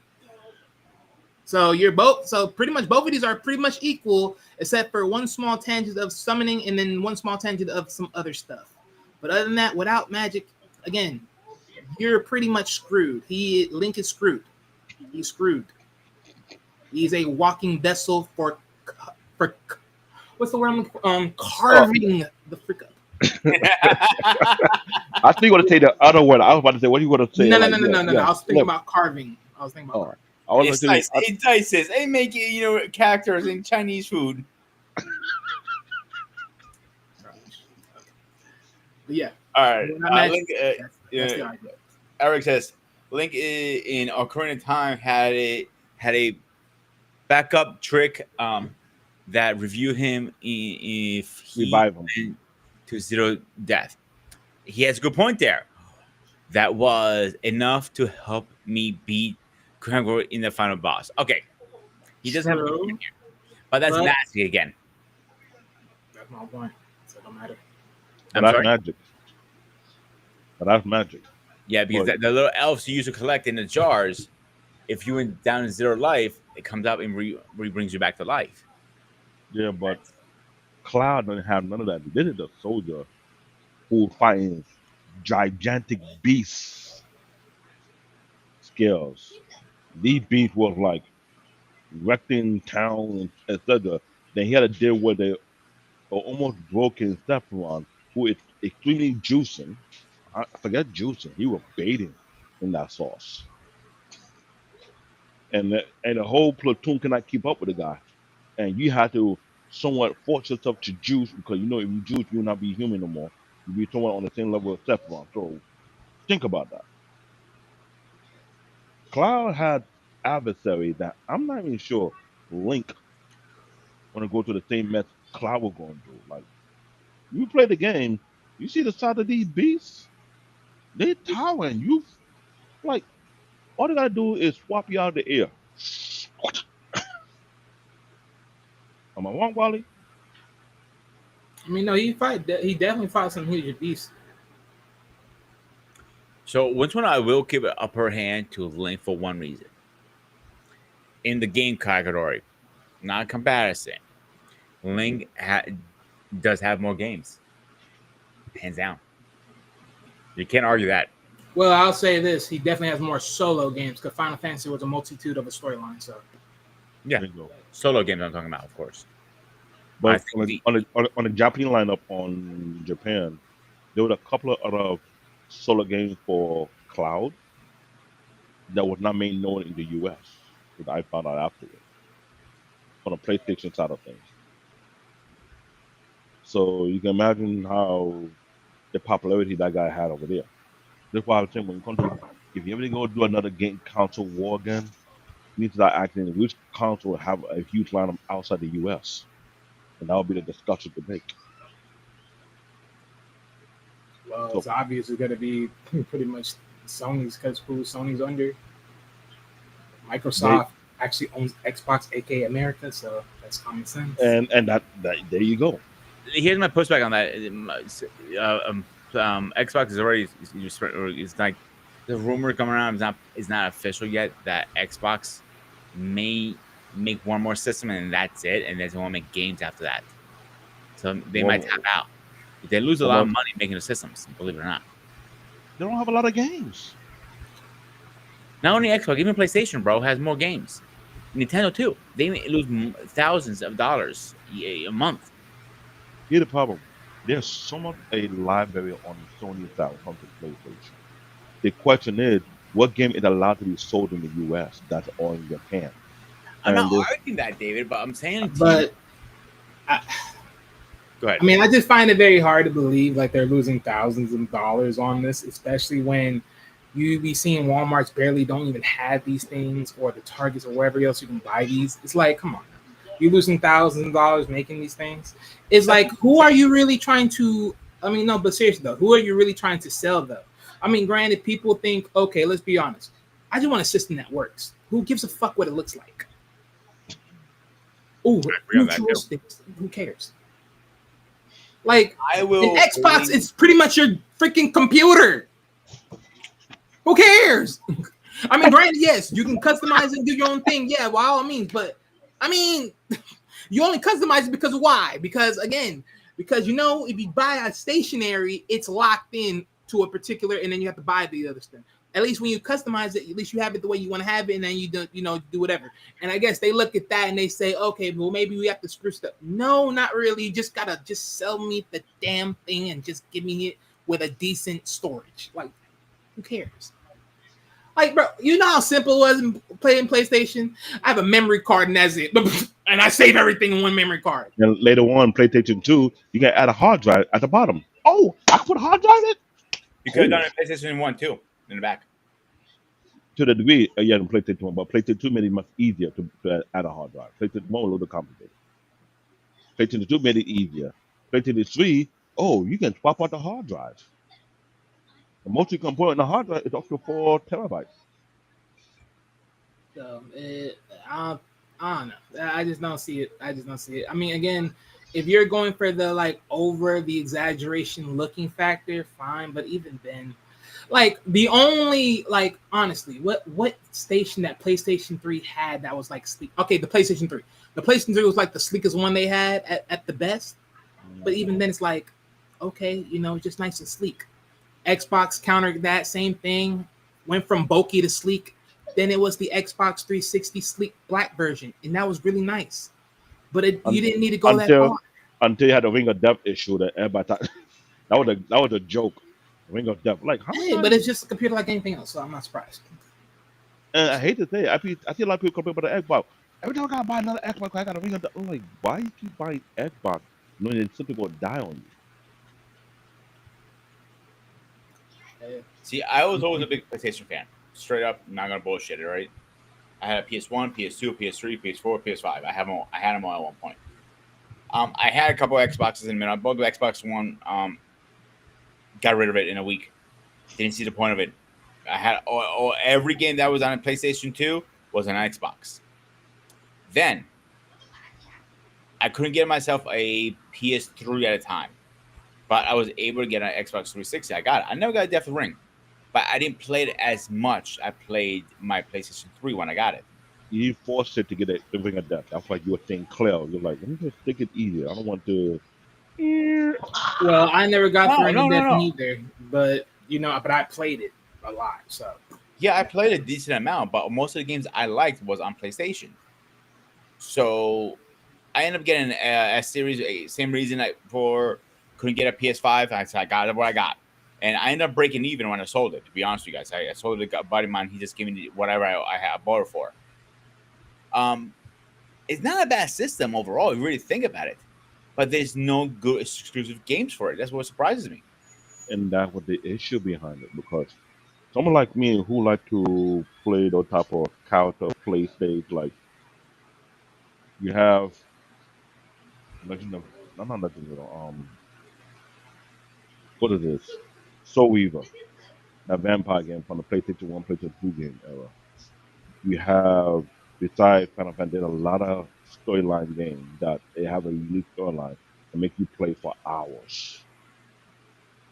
So you're both. So pretty much both of these are pretty much equal, except for one small tangent of summoning and then one small tangent of some other stuff. But other than that, without magic, again, you're pretty much screwed. Link is screwed. He's screwed. He's a walking vessel for what's the word? Carving the frick up. I think you want to say the other word. I was about to say, what are you going to say? No. Like, I was thinking look. about carving. I was thinking about carving. I was It's gonna nice. say, It dices. They make characters in Chinese food. But yeah. All right. Without magic, Link, that's the idea. Eric says Link in Ocarina of Time had a backup trick that reviewed him if he revive him. went to zero death. He has a good point there. That was enough to help me beat Kangor in the final boss. Okay, he doesn't have a good point here, but that's nasty again. That's my point. So it don't matter. But that's magic. But that's magic. Yeah, because the little elves you used to collect in the jars, if you went down to zero life, it comes up and brings you back to life. Yeah, but Cloud doesn't have none of that. This is a soldier who fighting gigantic beasts scales. These beasts was like wrecking town, etc. Then he had to deal with a almost broken Sephiron who is extremely juicing. I forget juicing. He was baiting in that sauce. And the whole platoon cannot keep up with the guy. And you have to somewhat force yourself to juice because if you juice, you'll not be human no more. You'll be somewhat on the same level as Sephiron. So think about that. Cloud had adversary that I'm not even sure Link want to go to the same mess Cloud was going to do. Like, you play the game, you see the side of these beasts, they towering. You like all they gotta do is swap you out of the air. Am I wrong, Wally? I mean, no, he definitely fought some huge beasts. So which one I will give an upper hand to Link for one reason. In the game category, not comparison, Link does have more games. Hands down. You can't argue that. Well, I'll say this: he definitely has more solo games because Final Fantasy was a multitude of a storyline. So, Yeah, solo games I'm talking about, of course. But on the Japanese lineup on Japan, there were a couple of other solo games for Cloud that was not made known in the US, that I found out afterwards on the PlayStation side of things. So you can imagine how the popularity that guy had over there. That's why I was saying when you come to, if you ever go do another game console war again, you need to start asking which console will have a huge lineup outside the US. And that would be the discussion to make. well, So- it's obviously going to be pretty much Sony's because who Sony's under. Microsoft actually owns Xbox, aka America, so that's common sense. And that there you go. Here's my pushback on that. Xbox is already it's like the rumor coming around is not official yet that Xbox may make one more system and that's it, and they won't make games after that. So they might tap out. They lose a lot of money making the systems, believe it or not. They don't have a lot of games. Not only Xbox, even PlayStation, bro, has more games. Nintendo too. They lose thousands of dollars a month. Here's the problem. There's so much a library on Sony side when it comes to PlayStation. The question is, what game is allowed to be sold in the US that's all in Japan? I'm And not there's- arguing that, David, but I'm saying to But you, go ahead. I mean, I just find it very hard to believe like they're losing thousands of dollars on this, especially when you be seeing Walmart's barely don't even have these things, or the Targets or wherever else you can buy these. It's like, come on, you're losing thousands of dollars making these things. It's like, who are you really trying to? I mean, no, but seriously though, who are you really trying to sell though? I mean, granted, people think, okay, let's be honest. I just want a system that works. Who gives a fuck what it looks like? Ooh, agree on that, neutral too. sticks. Who cares? Like I in will. Xbox, it's pretty much your freaking computer. Who cares? I mean, granted, yes, you can customize and do your own thing. Yeah, by all means. But I mean, you only customize it because why? Because again, because if you buy a stationary, it's locked in to a particular, and then you have to buy the other stuff. At least when you customize it, at least you have it the way you want to have it, and then you do whatever. And I guess they look at that and they say, okay, well maybe we have to screw stuff. No, not really. You just gotta sell me the damn thing and just give me it with a decent storage. Like, who cares? Like, bro, you know how simple it was playing PlayStation? I have a memory card and that's it. And I save everything in one memory card. And later on, PlayStation 2, you can add a hard drive at the bottom. Oh, I can put a hard drive in? You could have done it in PlayStation 1 too, in the back. To the degree, yeah, in PlayStation 1, but PlayStation 2 made it much easier to add a hard drive. PlayStation 1 was a little complicated. PlayStation 2 made it easier. PlayStation 3, oh, you can swap out the hard drive. The most you can put in the hard drive is up to 4 terabytes. So I don't know. I just don't see it. I mean, again, if you're going for the over the exaggeration looking factor, fine. But even then, the only honestly, what station that PlayStation 3 had that was sleek? Okay, the PlayStation 3. The PlayStation 3 was the sleekest one they had at the best. But even then, it's okay, just nice and sleek. Xbox countered that same thing, went from bulky to sleek. Then it was the Xbox 360 sleek black version, and that was really nice. But you didn't need to go that far. Until you had a ring of death issue that everybody thought that was a joke. Ring of death, like how many Hey, times? but it's just a computer like anything else, so I'm not surprised. And I hate to say it, I see a lot of people complain about the Xbox. Every time I gotta buy another Xbox, I gotta ring of death. I'm like, why you keep buying Xbox knowing that some people die on you? See, I was always a big PlayStation fan. Straight up, not gonna bullshit it, right? I had a PS1, PS2, PS3, PS4, PS5. I had them all at one point. I had a couple of Xboxes in the middle. I bought the Xbox One. Got rid of it in a week. Didn't see the point of it. I had every game that was on a PlayStation 2 was on Xbox. Then I couldn't get myself a PS3 at a time, but I was able to get an Xbox 360. I got it. I never got a Death Ring, but I didn't play it as much. I played my PlayStation 3 when I got it. You forced it to get the ring of death. That's why you were saying clear. You're like, let me just take it easy. I don't want to. Well, I never got the Ring of Death No. either, but but I played it a lot. So yeah, I played a decent amount, but most of the games I liked was on PlayStation. So I ended up getting a series. Same reason I couldn't get a PS5. I got what I got, and I ended up breaking even when I sold it. To be honest with you guys, I sold it to a buddy of mine. He just gave me whatever I bought it for. It's not a bad system overall. If you really think about it, but there's no good exclusive games for it. That's what surprises me. And that was the issue behind it, because someone like me who like to play those type of character play stage, like you have Legend of not Legend of what is this? Soul Weaver, that vampire game from the PlayStation 1, PlayStation 2 game era. You have, besides Final Fantasy, there's a lot of storyline games that they have a unique storyline and make you play for hours.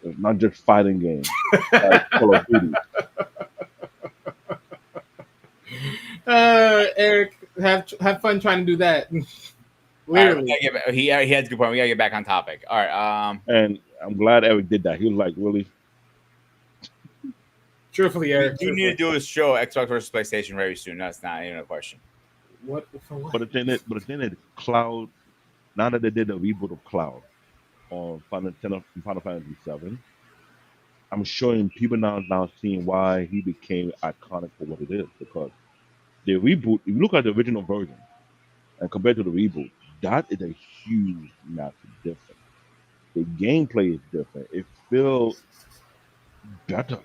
It's not just fighting games like Call of Duty. Eric, have fun trying to do that. Literally, He had a good point. We gotta get back on topic. All right. And I'm glad Eric did that. He was like, really? truthfully, Eric. You need to do a show Xbox versus PlayStation very soon. That's not even a question. What for what? But the thing is, Cloud, now that they did a reboot of Cloud on Final Fantasy 7, I'm showing people now seeing why he became iconic for what it is. Because the reboot, if you look at the original version and compared to the reboot, that is a huge, massive difference. The gameplay is different. It feels better.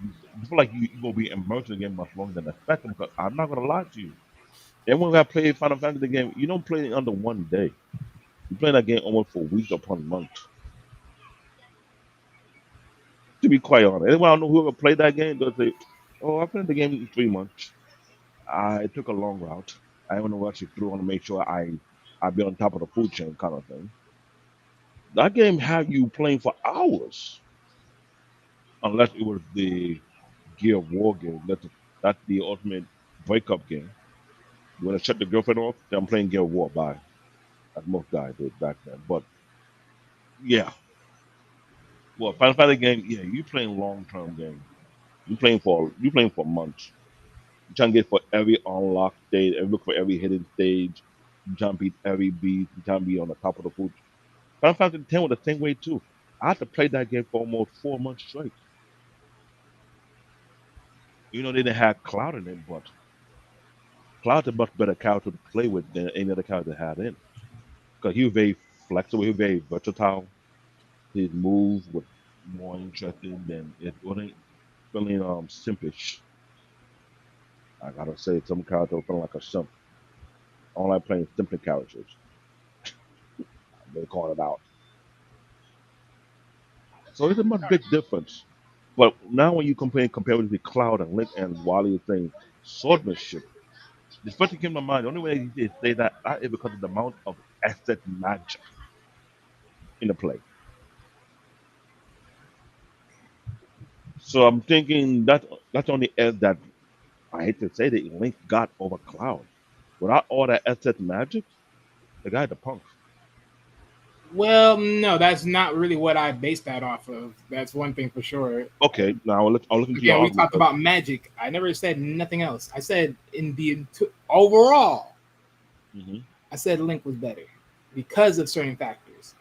You feel like you will be immersed in the game much longer than expected. Because I'm not gonna lie to you, everyone that plays Final Fantasy game, you don't play it under one day. You play that game almost for weeks upon months. To be quite honest, anyone I know who ever played that game, they'll say, Oh, I played the game in 3 months. I took a long route. I want to rush it through. I want to make sure I be on top of the food chain kind of thing. That game had you playing for hours, unless it was the Gear of War game. That's the ultimate breakup game. You want to shut the girlfriend off? Then I'm playing Gear of War. Bye. As most guys did back then. But yeah, well, Final Fantasy game. Yeah, you playing long term game. You playing for months. You trying to get for every unlocked stage, and look for every hidden stage. You trying to beat every beast. You trying to be on the top of the food. Final Fantasy X was the same way too. I had to play that game for almost 4 months straight. You know they didn't have Cloud in it, but Cloud's a much better character to play with than any other character they had in. Because he was very flexible, he was very versatile. His moves were more interesting than it wasn't feeling simpish. I gotta say, some characters feeling like a simp. I don't like playing simping characters. They call it out. So it's a much big difference. But now when you compare with the Cloud and Link and Wally is saying swordsmanship, the first thing came to mind, the only way he did say that is because of the amount of asset magic in the play. So I'm thinking that's on the edge that I hate to say that Link got over Cloud. Without all that asset magic, the guy the punk. Well, no, that's not really what I based that off of. That's one thing for sure. Okay, now I'll look into your Again, we argument. talked about magic. I never said nothing else. I said in the overall, Hmm. I said Link was better because of certain factors.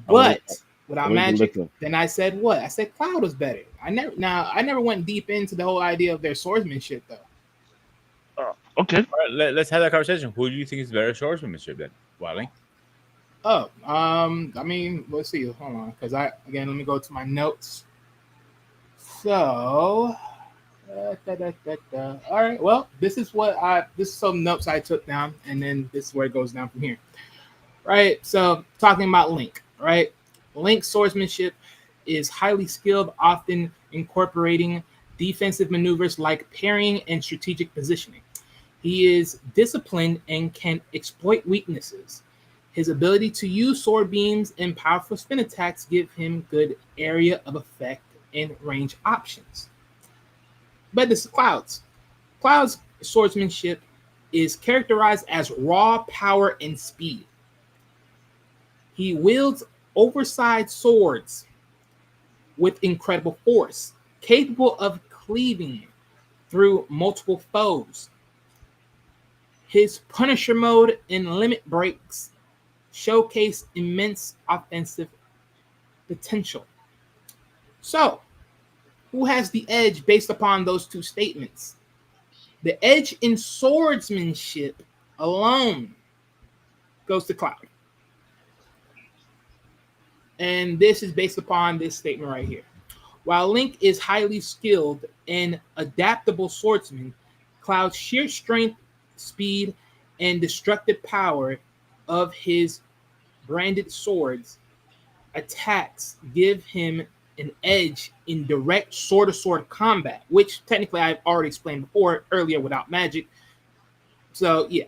I'm gonna But without I'm going to magic, listen. then I said what? I said Cloud was better. I never went deep into the whole idea of their swordsmanship though. Okay, All right, let's have that conversation. Who do you think is better swordsmanship then? Wally? Oh, I mean, let's see. Hold on, because let me go to my notes. So, all right. Well, this is some notes I took down, and then this is where it goes down from here. Right. So, talking about Link, right? Link's swordsmanship is highly skilled, often incorporating defensive maneuvers like parrying and strategic positioning. He is disciplined and can exploit weaknesses. His ability to use sword beams and powerful spin attacks give him good area of effect and range options. But this is Cloud's. Cloud's swordsmanship is characterized as raw power and speed. He wields oversized swords with incredible force, capable of cleaving through multiple foes. His Punisher mode and limit breaks showcase immense offensive potential. So, who has the edge based upon those two statements? The edge in swordsmanship alone goes to Cloud. And this is based upon this statement right here. While Link is highly skilled and adaptable swordsman, Cloud's sheer strength, speed, and destructive power of his branded swords attacks give him an edge in direct sword-to-sword combat, which technically I've already explained before earlier without magic. So yeah,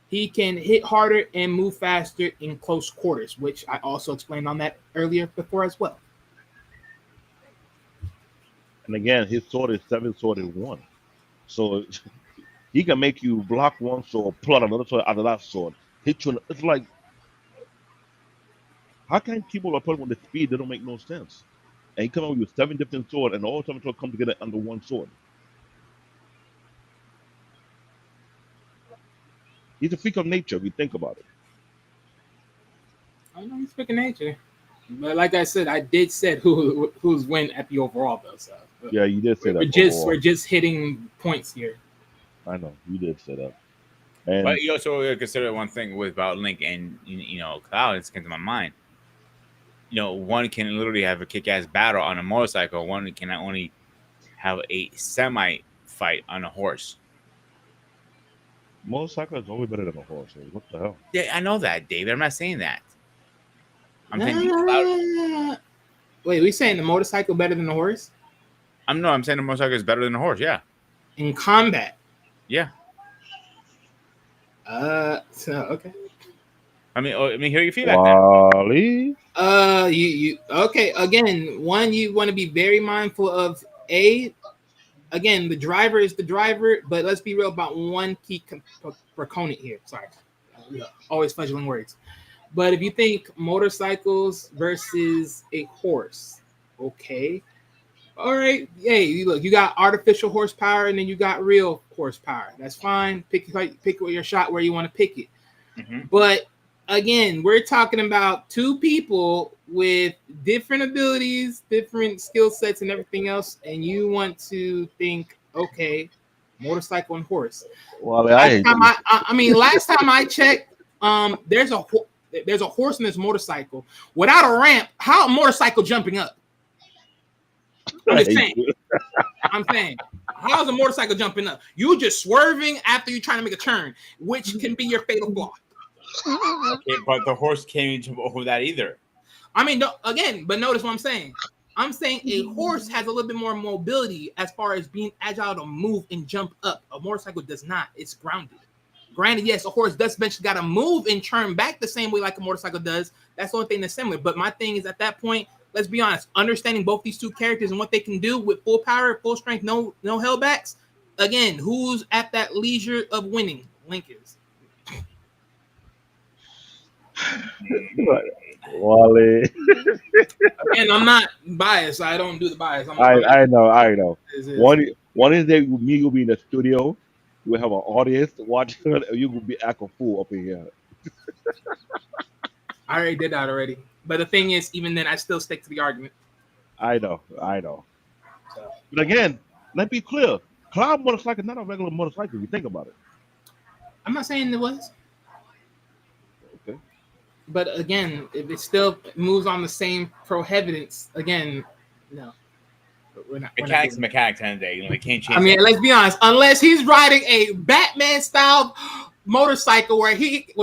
he can hit harder and move faster in close quarters, which I also explained on that earlier before as well. and again, his sword is seven sword in one. So he can make you block one sword, pull out another sword out of that sword, hit you. It's like, how can people are putting with the speed that don't make no sense? And he come up with seven different swords, and all seven swords come together under one sword. He's a freak of nature if you think about it. I know he's freaking nature. But like I said, I did said who's win at the overall though. So Yeah, you did say that. we're just hitting points here. I know you did say that. And But you also gotta consider one thing with about Link and Cloud. It's came to my mind. One can literally have a kick-ass battle on a motorcycle. One can only have a semi fight on a horse. motorcycle is always better than a horse. What the hell? Yeah, I know that, David. I'm not saying that. I'm saying Cloud. Wait, we saying the motorcycle better than the horse? I'm saying a motorcycle is better than a horse. Yeah. in combat. Yeah. So okay. I mean, hear your feedback. Then. Wally. You okay? Again, one, you want to be very mindful of again, the driver is the driver, but let's be real about one key component here. Sorry, always fudgling words. But if you think motorcycles versus a horse, okay, all right, hey, look, you got artificial horsepower and then you got real horsepower. That's fine. Pick your shot where you want to pick it. Mm-hmm. But again, we're talking about two people with different abilities, different skill sets, and everything else, and you want to think, okay, motorcycle and horse. Wally, Last time I checked, there's a horse in this motorcycle. Without a ramp, how a motorcycle jumping up? I'm just saying. I'm saying, how's a motorcycle jumping up? You just swerving after you're trying to make a turn, which can be your fatal flaw. Okay, but the horse can't jump over that either. I mean, but notice what I'm saying. I'm saying a horse has a little bit more mobility as far as being agile to move and jump up. A motorcycle does not. It's grounded. Granted, yes, a horse does eventually got to move and turn back the same way like a motorcycle does. That's the only thing that's similar. But my thing is, at that point, let's be honest, understanding both these two characters and what they can do with full power, full strength, no hellbacks. Again, who's at that leisure of winning? Link is. Wally. And I'm not biased. I don't do the bias. I know. Is it- One is that me you'll be in the studio, you will have an audience watching it, and you will be acting fool up in here. I already did that already. But the thing is, even then, I still stick to the argument. I know. So, But again, let's be clear. Cloud motorcycle is not a regular motorcycle if you think about it. I'm not saying it was. Okay. But again, if it still moves on the same prohibitance, again, no. We're not Mechanics, doing mechanics, end of the day. You know, they can't change. I mean, let's be honest. Unless he's riding a Batman style motorcycle where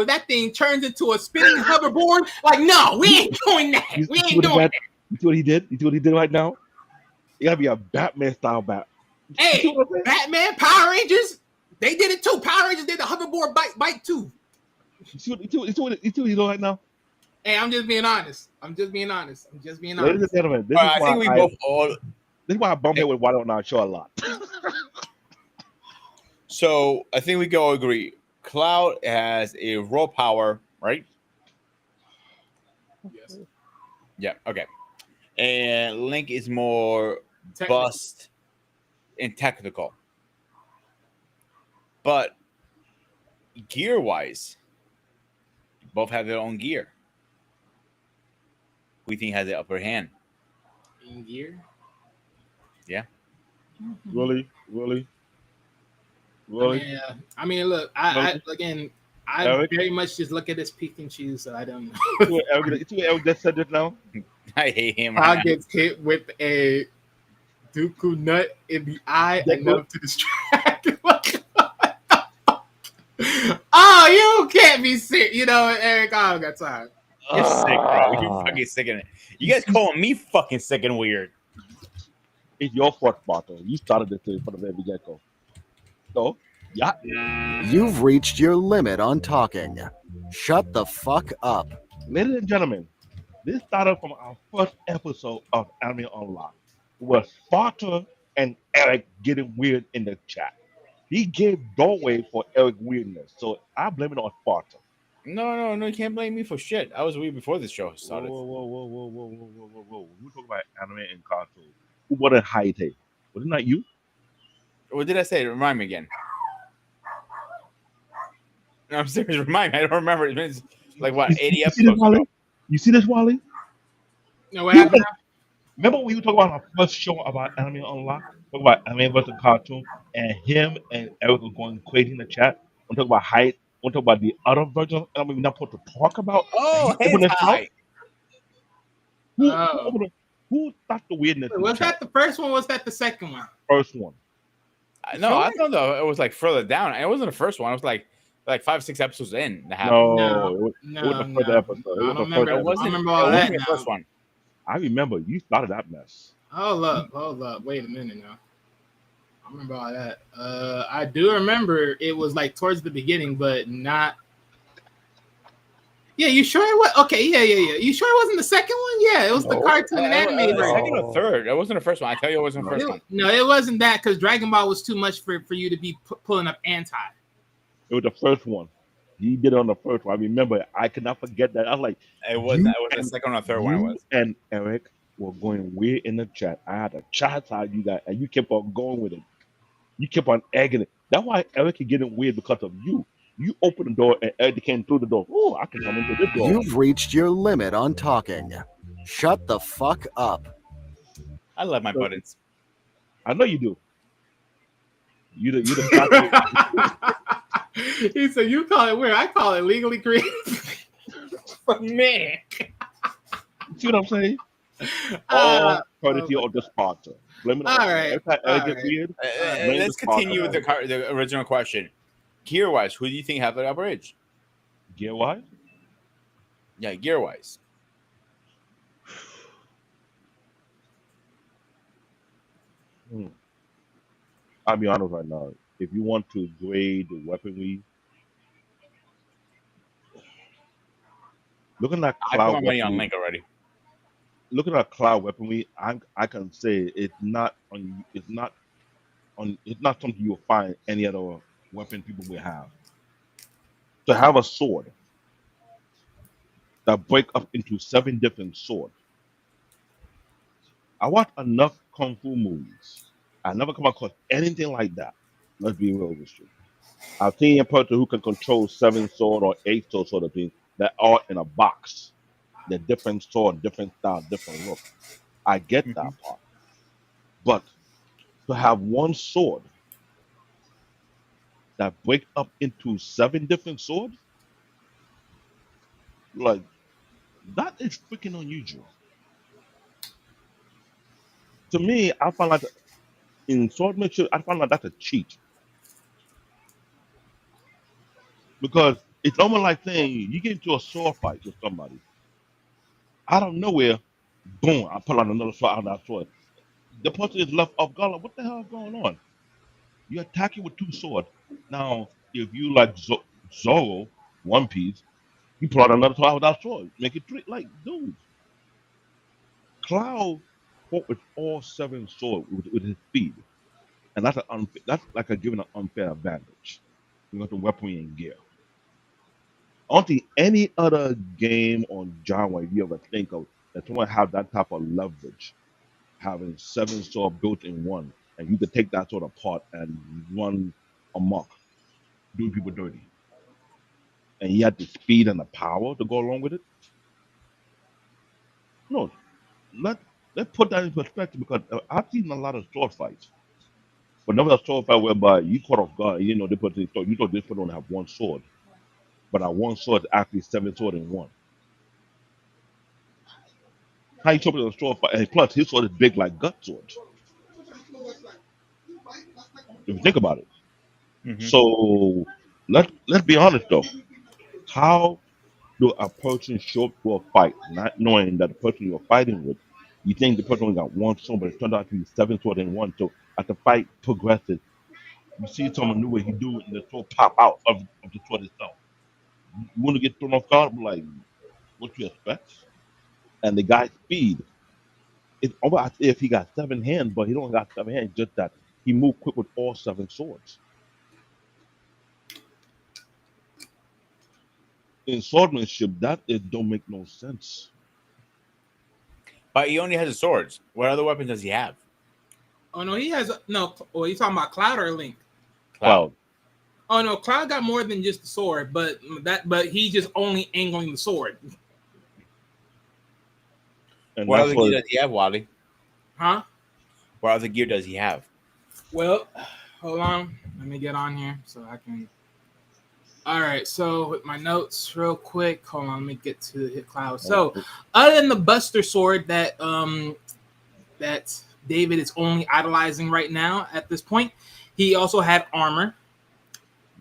that thing turns into a spinning hoverboard, like no, we ain't doing that. We ain't doing that. You see what he did? You see what he did right now? You gotta be a Batman style bat. Hey, Batman, Power Rangers, they did it too. Power Rangers did the hoverboard bike too. You see what he's doing right now? Hey, I'm just being honest. Ladies and gentlemen, I think we both all. This is why I bump head with Why Don't I show a lot. So I think we can all agree. Cloud has a raw power, right? Yes. Yeah. Okay. And Link is more Technical. bust and technical, but gear-wise, both have their own gear. Who do you think has the upper hand? In gear. Really? Yeah. I mean, look, I Eric? very much just look at this pick and choose, so I don't know. You see what Eric just said it now? I hate him. I gets hit with a Dooku nut in the eye enough to distract. Oh, you can't be sick. You know, Eric, I don't got time. You're sick, bro. You're fucking sick in it. You guys calling me fucking sick and weird. It's your fault, Barton. You started this thing from the very get-go. So, yeah. You've reached your limit on talking. Shut the fuck up. Ladies and gentlemen, this started from our first episode of Anime Unlocked. It was Sparta and Eric getting weird in the chat. He gave doorway for Eric weirdness, so I blame it on Sparta. No, you can't blame me for shit. I was weird before this show started. Whoa. We talk about anime and cartoons. Who bought a high take? Was it not you? What did I say? Remind me again. No, I'm serious. Remind me. I don't remember. It's been like what, 80 You see this, episodes Wally? ago. You see this, Wally? No, what happened? Remember when you talk about our first show about Anime Unlocked? Talk about anime versus cartoon, and him and Eric were going crazy in the chat. We'll talk about height. We'll talk about the other version of anime we're not supposed to talk about. Oh, And he opened his hentai. mouth. Who started the weirdness? in the Was chat? that the first one? Or was that the second one? First one? No, I thought though it was like further down. It wasn't the first one. It was like 5-6 episodes in. That happened. No, it was the first episode. It was the first I don't remember. It episode. wasn't. remember It all wasn't that the now. first one. I remember you started that mess. Hold up. Wait a minute now. I remember all that. I do remember it was like towards the beginning, but not. Yeah, you sure it was? Okay, yeah. You sure it wasn't the second one? Yeah, it was the No. cartoon and animated version. Second or third? That wasn't the first one. I tell you, it wasn't the first one. No, it wasn't that because Dragon Ball was too much for you to be pulling up anti. It was the first one. He did it on the first one. I remember. I cannot forget that. I was like, It was You the second or third one. It you was. and Eric were going weird in the chat. I had to chastise you guys, and you kept on going with it. You kept on egging it. That's why Eric is getting weird because of you. You opened the door, and Eric came through the door. Oh, I can come into this door. You've reached your limit on talking. Shut the fuck up. I love my buttons. I know you do. You the He said, "You call it weird. I call it legally green." Man, see what I'm saying? All courtesy oh of the sponsor. Blame it all on right, every time all Eric gets right. weird. Let's continue with the original question. Gear wise, who do you think have the upper edge? Gear wise, Yeah, gear wise. I'll be honest right now. If you want to grade the weaponry, looking at I put cloud my money on weaponry, Link already. looking at cloud weaponry, I can say it's not something you'll find any other weapon people will have. To have a sword that break up into 7 different swords. I watched enough kung fu movies. I never come across anything like that. Let's be real with you. I've seen a person who can control 7 sword or 8 sword sort of thing that are in a box. They're different sword, different style, different look. I get that Mhm. part. But to have one sword that break up into 7 different swords, like that is freaking unusual. To me, I find like in swordmanship, I find like that's a cheat because it's almost like saying you get into a sword fight with somebody out of nowhere, boom, I pull out another sword out of that sword. The person is left off guard. Like, what the hell is going on? You're attacking with 2 swords. Now, if you like Zoro, One Piece, you pull out another sword out of that sword, make it 3. Like, dude, Cloud fought with all 7 swords with his speed, and that's like a giving an unfair advantage. You got the weaponry and gear. I don't think any other game or genre you ever think of that someone have that type of leverage, having 7 sword built in one, and you could take that sword apart and run amok, doing people dirty. And you had the speed and the power to go along with it. No, let let's put that in perspective because I've seen a lot of sword fights, but never a sword fight whereby you caught off guard. You know, they put this sword. You thought this person only have one sword, but that one sword is actually 7 swords in one. How you talking about a sword fight? And plus, his sword is big like gut swords. If you think about it. Hmm. So let's be honest though. How do a person show up to a fight not knowing that the person you're fighting with, you think the person only got one sword, but it turned out to be 7 swords in one. So as the fight progresses, you see some maneuver he do and the sword pop out of the sword itself. You want to get thrown off guard, like what you expect? And the guy's speed, it's almost as if he got 7 hands, but he don't got 7 hands, just that he moved quick with all 7 swords. In swordsmanship, that it don't make no sense. But he only has his swords. What other weapons does he have? Oh no, he has no. Well, you talking about Cloud or Link? Cloud. Oh no, Cloud got more than just the sword, but he just only angling the sword, And What that's other what gear does he have, Wally? huh? What other gear does he have? Well, hold on, let me get on here so I can. All right, so with my notes, real quick. Hold on, let me get to hit Cloud. So, other than the Buster sword that David is only idolizing right now at this point, he also had armor.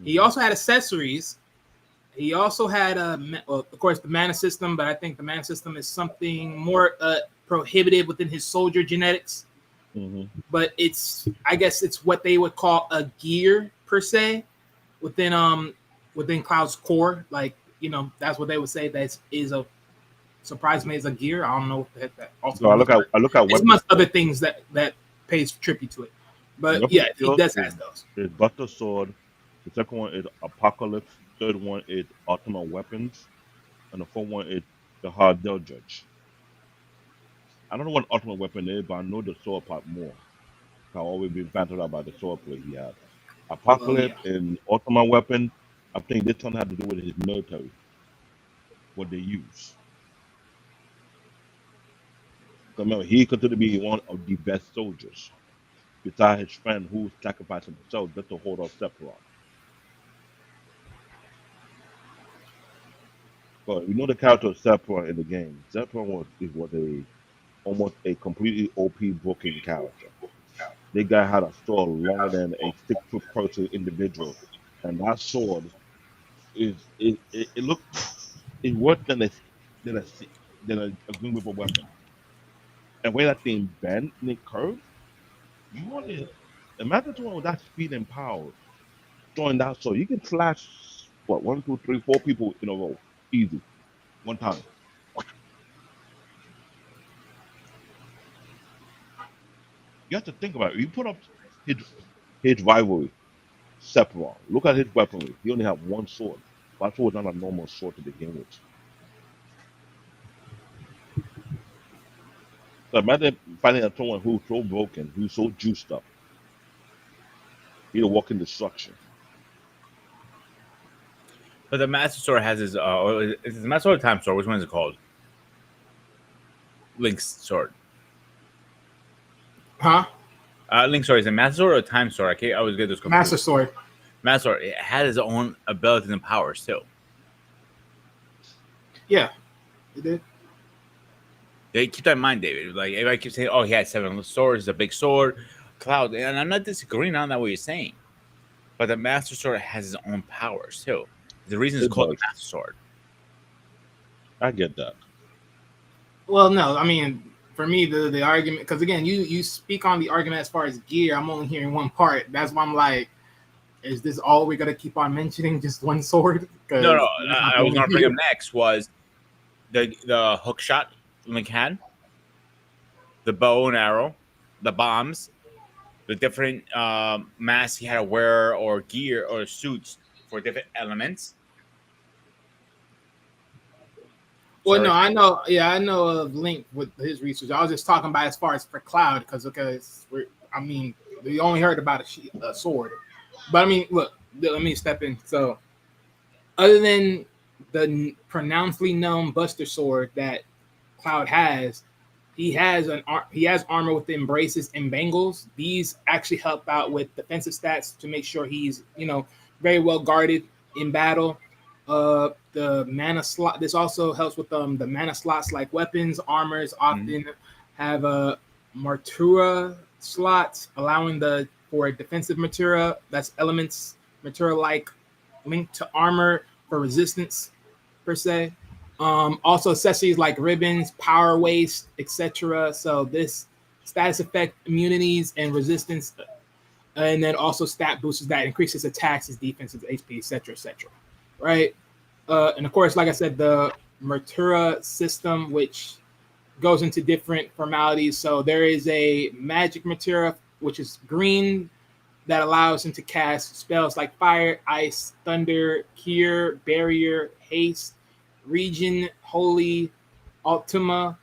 He also had accessories. He also had of course, the mana system, but I think the mana system is something more prohibited within his soldier genetics. Mhm. But I guess it's what they would call a gear per se within Cloud's core. Like, that's what they would say that is a surprise me as a gear. I don't know what the heck that also So means. I look at It's weapon amongst other skills. things that pays tribute to it. But Weapon yeah, he skills does have those. is Buster Sword. The second one is Apocalypse. Third one is Ultimate Weapons, and the fourth one is the Hard Del Judge. I don't know what Ultimate Weapon is, but I know the sword part more. I've always been fascinated about the sword play he has. Well, Apocalypse yeah. and Ultimate Weapon. I think this one had to do with his military, what they use. Remember, he considered to be one of the best soldiers, besides his friend who sacrificed himself just to hold off Sephiroth. But we know the character of Sephiroth in the game. Sephiroth was a almost a completely OP broken character. This guy had a sword longer than a 6 foot person individual, and that sword it looked it's worse than a than a Green Reaper weapon. And where that thing bent and it curved, you want to imagine someone with that speed and power throwing that sword. You can slash what 1, 2, 3, 4 people in a row, easy, one time. You have to think about it. You put up his his rivalry, Sephiroth. Look at his weaponry. He only had one sword. That sword is not a normal sword to begin with. So imagine finding someone who's so broken, who's so juiced up. He'll walk in destruction. But the Master Sword has his is the Master Sword or Time Sword? Which one is it called? Link's sword. Huh? Link's sword is it Master Sword or Time Sword? I always get this confused. Master Sword. Master Sword, it has its own abilities and powers too. Yeah. It did. They keep that in mind, David. Like everybody keeps saying, "Oh, he had 7 swords. It's a big sword." Cloud, and I'm not disagreeing on that what you're saying, but the Master Sword has its own powers too. The reason it's It called the does. Master Sword. I get that. Well, no, I mean, for me, the argument, because again, you speak on the argument as far as gear. I'm only hearing one part. That's why I'm like, is this all we're gonna keep on mentioning? Just one sword? No, Because no. that's not I the was only going to bring up gear. next was the hook shot Link had, the bow and arrow, the bombs, the different masks he had to wear or gear or suits for different elements. Well, Sorry. no, I know. Yeah, I know of Link with his research. I was just talking about as far as for Cloud, because I mean, we only heard about a sword, but I mean, look, let me step in. So, other than the pronouncedly known Buster Sword that Cloud has, he has armor with embraces and bangles. These actually help out with defensive stats to make sure he's very well guarded in battle. The mana slot. This also helps with the mana slots like weapons, armors often have a Martura slots, allowing for a defensive Martura. That's elements Martura like linked to armor for resistance per se. Also accessories like ribbons, power waste, etc. So this status effect immunities and resistance, and then also stat boosters that increases attacks, his defense, his HP, etc. Right? And of course, like I said, the Mertura system, which goes into different formalities. So there is a magic Mertura, which is green, that allows him to cast spells like fire, ice, thunder, cure, barrier, haste, region, holy, ultima,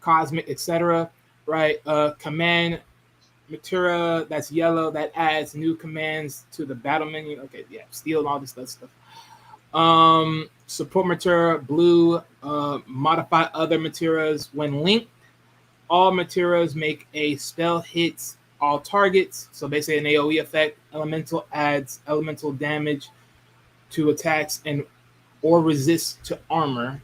cosmic, etc. Right? Command Matura, that's yellow, that adds new commands to the battle menu. Okay, yeah, steel and all this other stuff. Support Matura, blue, modify other Maturas when linked. All Maturas make a spell hits all targets. So basically an AoE effect. Elemental adds elemental damage to attacks and or resist to armor.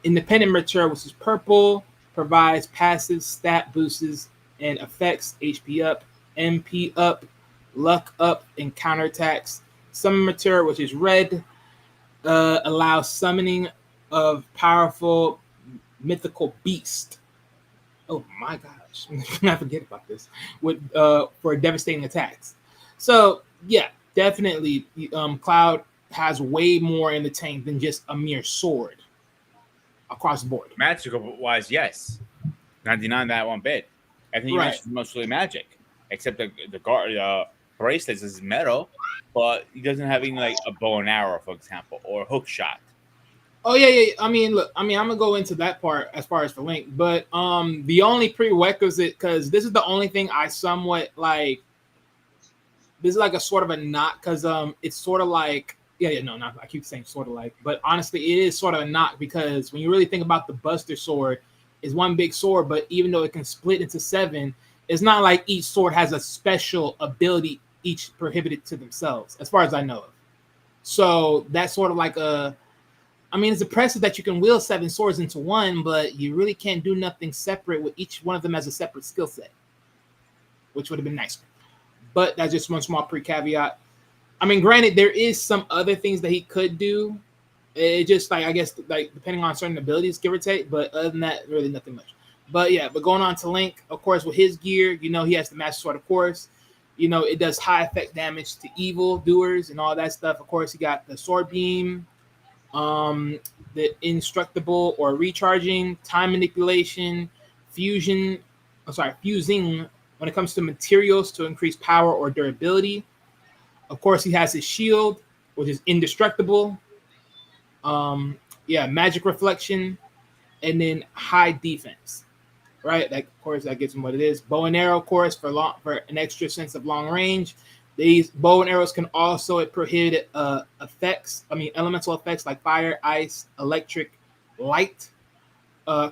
Independent Mature, which is purple, provides passive stat boosts and affects HP up, MP up, luck up, and counterattacks. Summon Mature, which is red, allows summoning of powerful mythical beast. Oh my gosh, I forget about this. With for devastating attacks. So yeah, definitely, Cloud has way more in the tank than just a mere sword across the board. Magical wise, yes. Not denying that one bit. Everything you Right. mentioned is mostly magic, except the guard bracelets is metal, but he doesn't have any like a bow and arrow, for example, or hook shot. Oh yeah, yeah. I mean, look. I mean, I'm gonna go into that part as far as for Link, but the only prerequisite, because this is the only thing I somewhat like. This is like a sort of a knock, because it's sort of like, yeah, yeah, no, not, I keep saying sort of like, but honestly, it is sort of a knock, because when you really think about the Buster Sword, is one big sword, but even though it can split into seven, it's not like each sword has a special ability, each prohibited to themselves, as far as I know of. So that's sort of like a, I mean, it's impressive that you can wield seven swords into one, but you really can't do nothing separate with each one of them as a separate skill set, which would have been nicer. But that's just one small pre-caveat. I mean, granted, there is some other things that he could do. It just like, I guess, like depending on certain abilities, give or take. But other than that, really nothing much. But yeah, but going on to Link, of course, with his gear, he has the Master Sword, of course. It does high effect damage to evil doers and all that stuff. Of course, he got the Sword Beam, the indestructible or recharging, time manipulation, fusion. I'm sorry, fusing when it comes to materials to increase power or durability. Of course, he has his shield, which is indestructible. Yeah, magic reflection, and then high defense. Right, that of course that gives him what it is. Bow and arrow, of course, for an extra sense of long range. These bow and arrows can also prohibit effects. I mean, elemental effects like fire, ice, electric, light,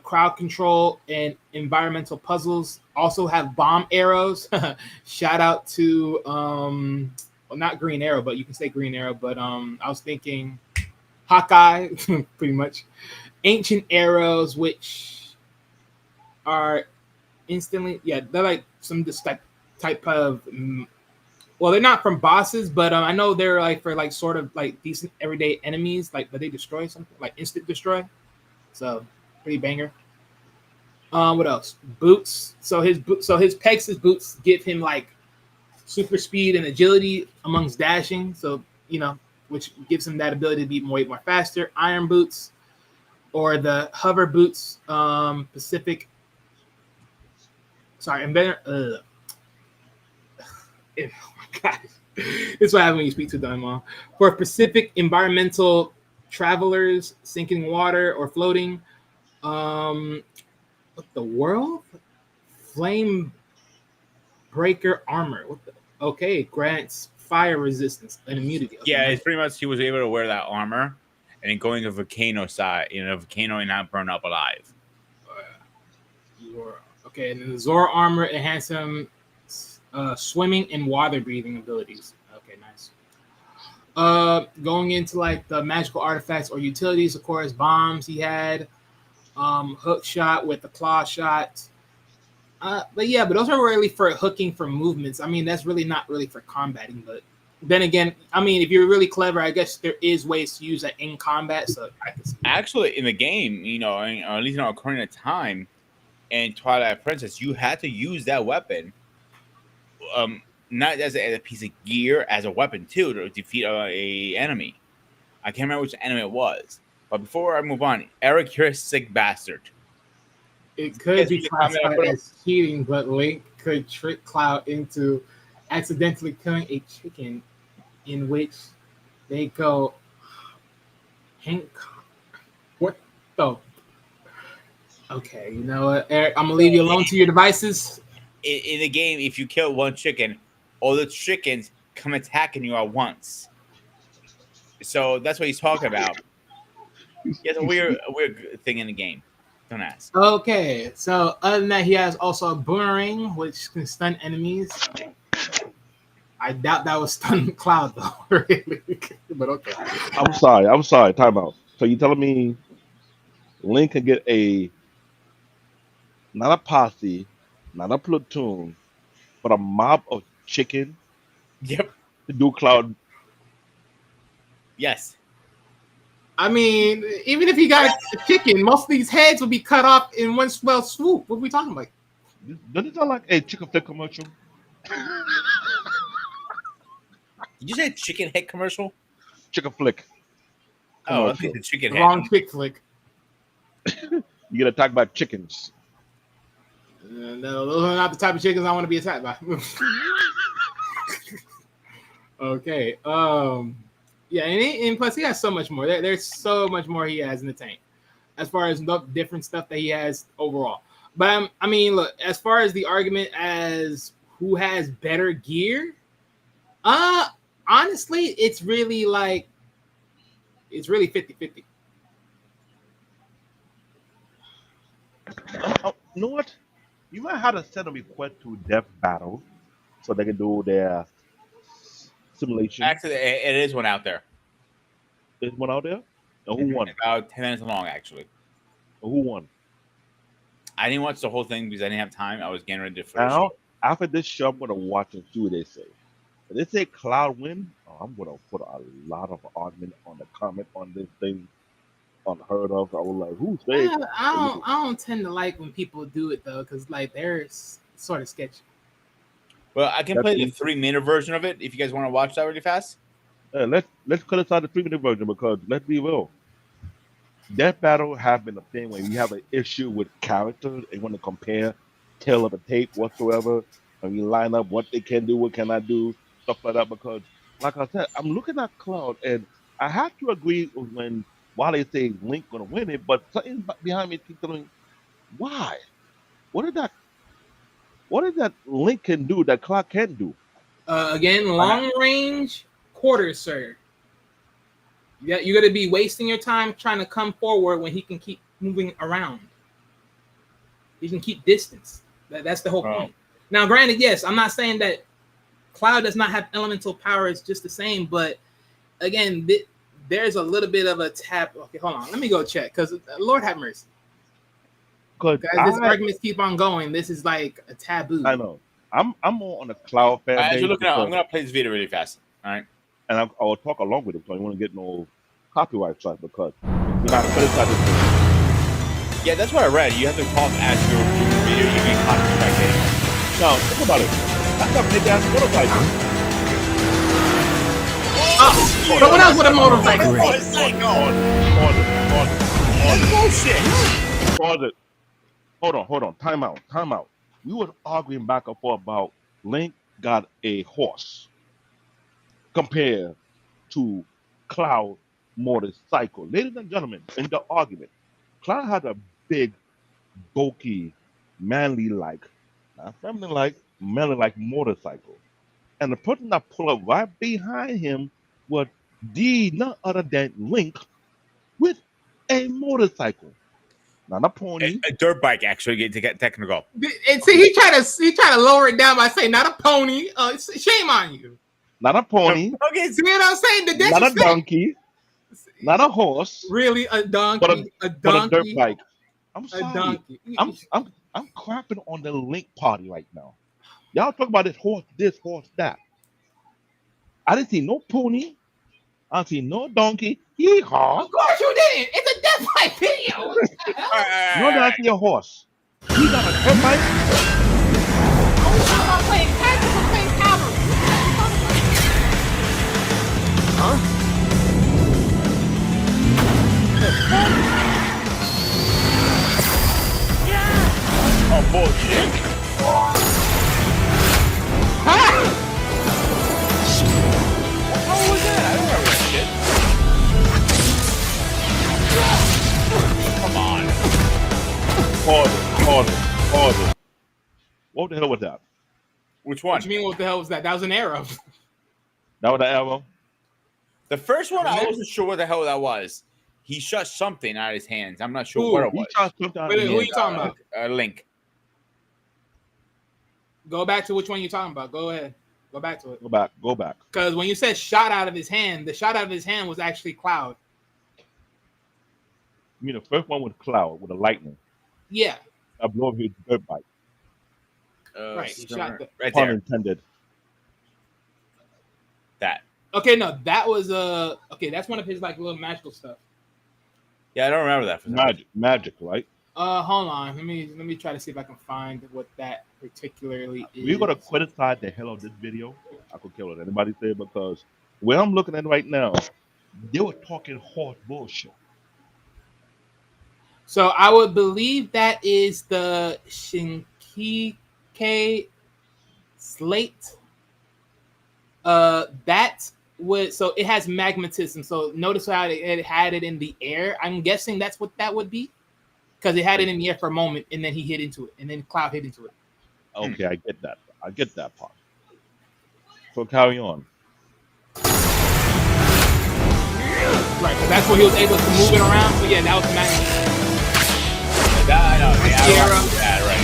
crowd control, and environmental puzzles. Also have bomb arrows. Shout out to well, not Green Arrow, but you can say Green Arrow. But I was thinking Hawkeye, pretty much. Ancient arrows, which are instantly, yeah, they're like some this type of. Well, they're not from bosses, but I know they're like for like sort of like decent everyday enemies, like but they destroy something like instant destroy. So pretty banger. What else? Boots. So his Pegasus boots give him like super speed and agility amongst dashing. So which gives him that ability to be way more faster. Iron boots or the hover boots. Pacific. Sorry, inventor. Oh my gosh. This is what happens when you speak to them all. For Pacific environmental travelers, sinking water or floating. What the world? Flame breaker armor. What the? Okay, grants fire resistance and immunity. Okay, Yeah, nice. it's pretty much he was able to wear that armor and then going to volcano side, a volcano and not burn up alive. Okay, and then the Zora armor enhance him swimming and water breathing abilities. Okay, nice. Going into like the magical artifacts or utilities, of course, bombs he had, hook shot with the claw shot. But those are really for hooking for movements. I mean, that's really not really for combating. But then again, I mean, if you're really clever, I guess there is ways to use that in combat. So I can see. Actually, in the game, at least according to time and Twilight Princess, you had to use that weapon, not as a piece of gear, as a weapon too to defeat a enemy. I can't remember which enemy it was. But before I move on, Eric, you're a sick bastard. It could Yes, be you comment, classified put up- as cheating, but Link could trick Cloud into accidentally killing a chicken, in which they go, Hank, what the? Okay, you know what, Eric? I'm gonna leave you alone to your devices. In the game, if you kill one chicken, all the chickens come attacking you at once. So that's what he's talking about. Yeah, it's a weird thing in the game. Don't ask. Okay, so other than that, he has also a boomerang, which can stun enemies. I doubt that was stun Cloud though, really. But okay. I'm sorry. Time out. So you telling me Link can get not a posse, not a platoon, but a mob of chicken Yep. to do Cloud? Yes. I mean, even if he got a chicken, most of these heads will be cut off in one swell swoop. What are we talking about? Doesn't it sound like a chicken flick commercial? Did you say chicken head commercial? Chicken flick Oh, I commercial. think the chicken The head. wrong chick flick. You get attacked by chickens. No, those are not the type of chickens I want to be attacked by. Okay. Yeah, and plus he has so much more. There's so much more he has in the tank, as far as the different stuff that he has overall. But I mean, look, as far as the argument as who has better gear, honestly, it's really 50-50. You know what? You might have to send a request to Death Battle so they can do their simulation. Actually, it is one out there. There's one out there. And who won? About 10 minutes long, actually. Who won? I didn't watch the whole thing because I didn't have time. I was getting ready for Now, after this show, I'm gonna watch and see what they say. If they say Cloud win, I'm gonna put a lot of argument on the comment on this thing. Unheard of. I was like, who's they? I don't tend to like when people do it though, because like they're sort of sketchy. Well, I can play the 3-minute version of it if you guys want to watch that really fast. Let's cut aside the 3-minute version because let's be real. Death Battle have been a thing where you have an issue with characters and want to compare tail of the tape whatsoever, and you line up what they can do, what cannot do, stuff like that. Because, like I said, I'm looking at Cloud, and I have to agree with when while they say Link gonna win it, but something behind me keeps telling me, why? What did that Link can do that Cloud can't do? Again, long range quarters, sir. Yeah, you're gonna be wasting your time trying to come forward when he can keep moving around. He can keep distance. That's the whole point. Now, granted, yes, I'm not saying that Cloud does not have elemental power. It's just the same, but again, there's a little bit of a tap. Okay, hold on. Let me go check because Lord have mercy. Because this arguments keep on going. This is like a taboo. I know. I'm more on the Cloud fan As base you're looking out, I'm because- going to play this video really fast. All right. and I will talk along with him, so I don't want to get no copyright strike because we're not criticizing this. Yeah, that's what I read. You have to talk as you're doing the video. You get copyright. Now, think about it. That's a big ass motorcycle. Someone else with a motorcycle. Pause it. Hold on. Time out. We were arguing back and forth about Link got a horse compared to Cloud motorcycle. Ladies and gentlemen, in the argument, Cloud had a big, bulky, manly-like, not feminine-like, manly-like motorcycle. And the person that pulled up right behind him was none other than Link with a motorcycle. Not a pony. A dirt bike, actually, to get technical. And see, he tried to lower it down by saying, "Not a pony." Shame on you. Not a pony. Okay, See what I'm saying? The Not a disrespect. donkey. Not a horse. Really, a donkey? But a dirt bike. I'm A sorry. donkey. I'm crapping on the Link party right now. Y'all talk about this, horse, that. I didn't see no pony. I didn't see no donkey. Yeehaw. Of course you didn't. It's a death fight video. All right. No, I see a horse. He got a dirt bike. I'm playing tactical, playing cavalry. Oh, bullshit. What was that? I don't remember that shit. Come on. Pause it. What the hell was that? Which one? What you mean? What the hell was that? That was an arrow. That was the arrow? The first one, I wasn't sure what the hell that was. He shot something out of his hands. I'm not sure what it He was. shot something out of Wait, his who hand. you talking about? Link. Go back to which one you're talking about. Go ahead. Go back to it. Go back. Because when you said shot out of his hand, the shot out of his hand was actually Cloud. You mean the first one was Cloud with the lightning. Yeah. I blew up his dirt bike. Right, he shot the- right Pun there. intended. That. Okay, no, that was okay. That's one of his like little magical stuff. Yeah, I don't remember that for some reason. Magic, right? Hold on. Let me try to see if I can find what that particularly is. We're gonna criticize the hell of this video. I could care what anybody say because where I'm looking at right now, they were talking horse bullshit. So I would believe that is the Shinkike slate. That would so it has magnetism. So notice how it had it in the air. I'm guessing that's what that would be because it had it in the air for a moment and then he hit into it and then Cloud hit into it. Okay, I get that. I get that part. So carry on. Right, because that's what he was able to move it around. So yeah, that was the magnetism. I know. Yeah, I Sierra. remember that right.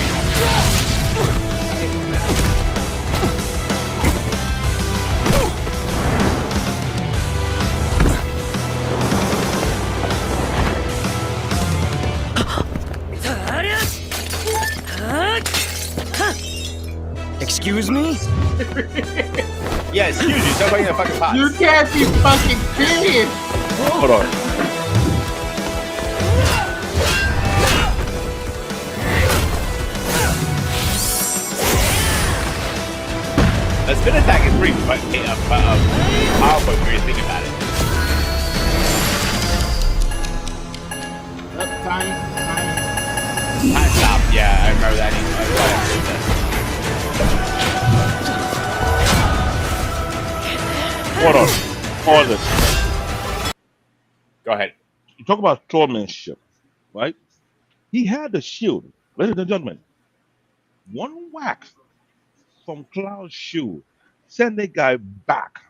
Excuse me? Yeah, excuse you. Stop playing the fucking pots. You can't be fucking serious. Hold on. The spin attack is pretty powerful when you think about it. Time. Time stop. Yeah, I remember that. Hold on. Pause it. Go ahead. You talk about swordmanship, right? He had the shield. Ladies and gentlemen, one whack from Cloud's shield send that guy back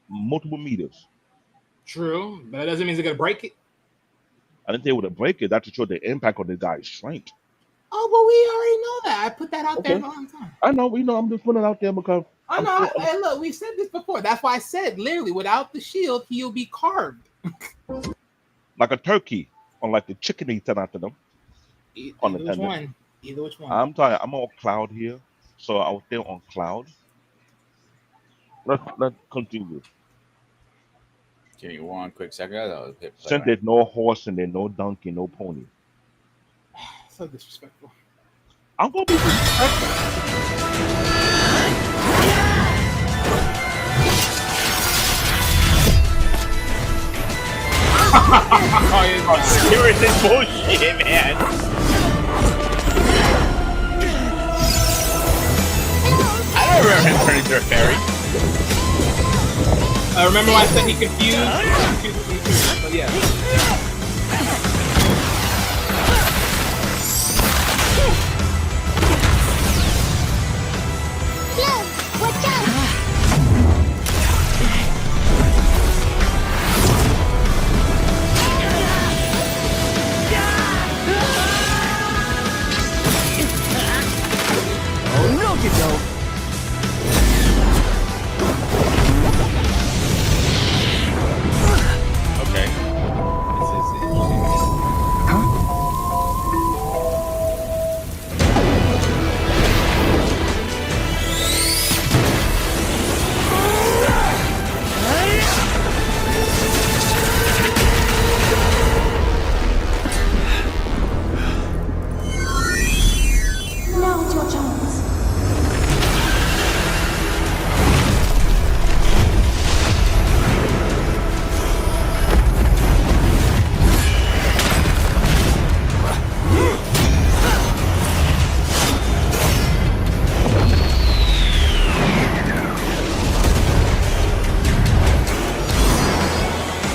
multiple meters. True, but that doesn't mean they're gonna break it. I didn't say it would break it. That to show the impact of the guy's strength. Oh, but we already know that. I put that out there Okay. a long time. I know, I'm just putting it out there because Oh no! Hey, look, we said this before. That's why I said literally, without the shield, he'll be carved. like a turkey on like the chicken he sent out to them. On the Either which tender. one. Either which one. I'm telling you, I'm on Cloud here, so I was there on Cloud. Let's continue. Give me one quick second. That was hit play, Since right? there's no horse and there's no donkey, no pony, So disrespectful. I'm gonna be disrespectful. Serious is bullshit, man. I don't remember him turning into a fairy. Remember when I said he confused? But yeah. Oh, no, you don't. Okay. This is interesting. Now it's your chance.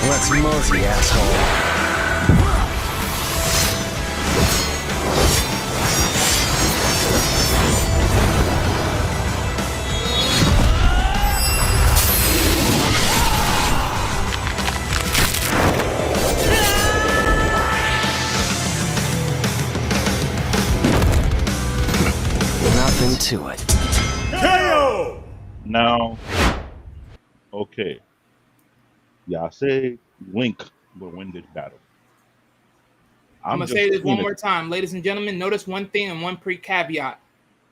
Let's mosey, asshole. Nothing to it. Now, okay. Yeah, I say Link will win this battle. I'm gonna just say this one saying it. more time, ladies and gentlemen. Notice one thing and one pre-caveat.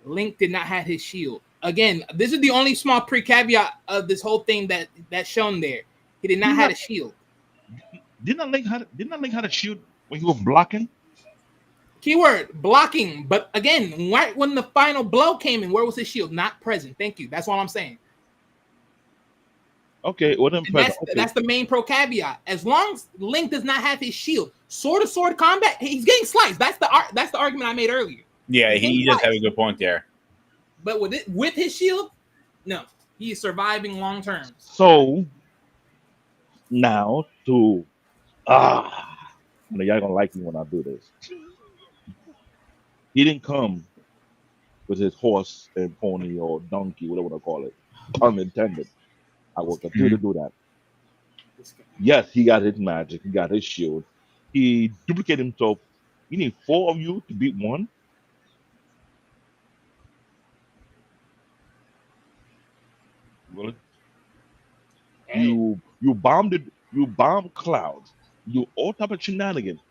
Link did not have his shield. Again, this is the only small pre-caveat of this whole thing that's shown there. He did not have a shield. Didn't I learn how to shoot when he was blocking? Keyword blocking. But again, right when the final blow came in, where was his shield? Not present. Thank you. That's all I'm saying. Okay, it wasn't And present. Okay, that's the main pro caveat. As long as Link does not have his shield, sword to sword combat, he's getting sliced. That's the argument I made earlier. Yeah, He's getting he does have a sliced. good point there. But with his shield, no, he is surviving long terms. so now to I know y'all gonna like me when I do this. He didn't come with his horse and pony or donkey, whatever you want to call it, pun intended. I will continue to do that. Yes, he got his magic, he got his shield, he duplicated himself. You need four of you to beat one. Really? Hey. You bombed clouds, you all type of shenanigans.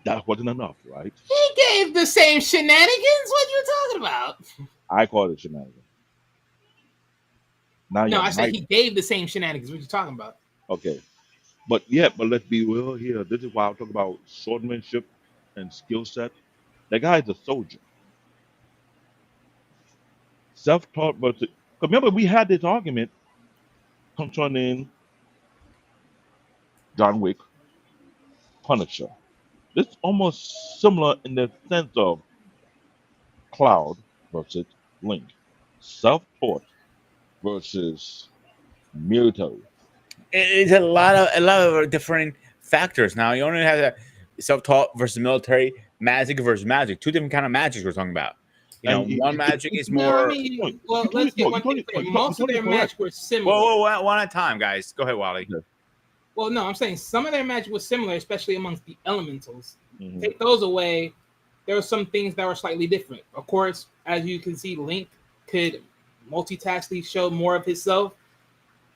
That wasn't enough, right? He gave the same shenanigans. What you talking about? I call it shenanigans. Now No, you I said might he gave the same shenanigans. What you talking about? okay. But let's be real here. This is why I talk about swordsmanship and skill set. That guy is a soldier. Self-taught versus. Because remember, we had this argument concerning John Wick, Punisher. This is almost similar in the sense of Cloud versus Link. Self-taught versus military. It's a lot of different factors. Now you only have that self-taught versus military, magic versus magic. Two different kind of magic we're talking about. You know, And one magic is No, I more. mean, well, let's get one thing clear. Most of their magic were similar. Whoa, one at a time, guys. Go ahead, Wally. Yeah. Well, no, I'm saying some of their magic was similar, especially amongst the elementals. Mhm. Take those away, there were some things that were slightly different. Of course, as you can see, Link could multitaskly show more of himself,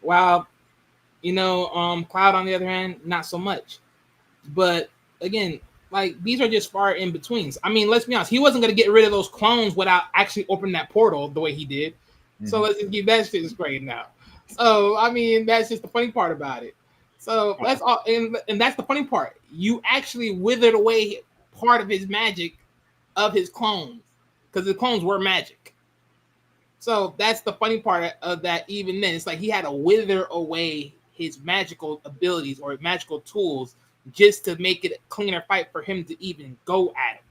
while Cloud on the other hand, not so much. But again, like these are just far in betweens. I mean, let's be honest, he wasn't gonna get rid of those clones without actually opening that portal the way he did. So let's just keep that shit straight now. So I mean, that's just the funny part about it. So that's all, and that's the funny part. You actually withered away part of his magic of his clones because the clones were magic. So that's the funny part of that. Even then, it's like he had to wither away his magical abilities or magical tools just to make it a cleaner fight for him to even go at it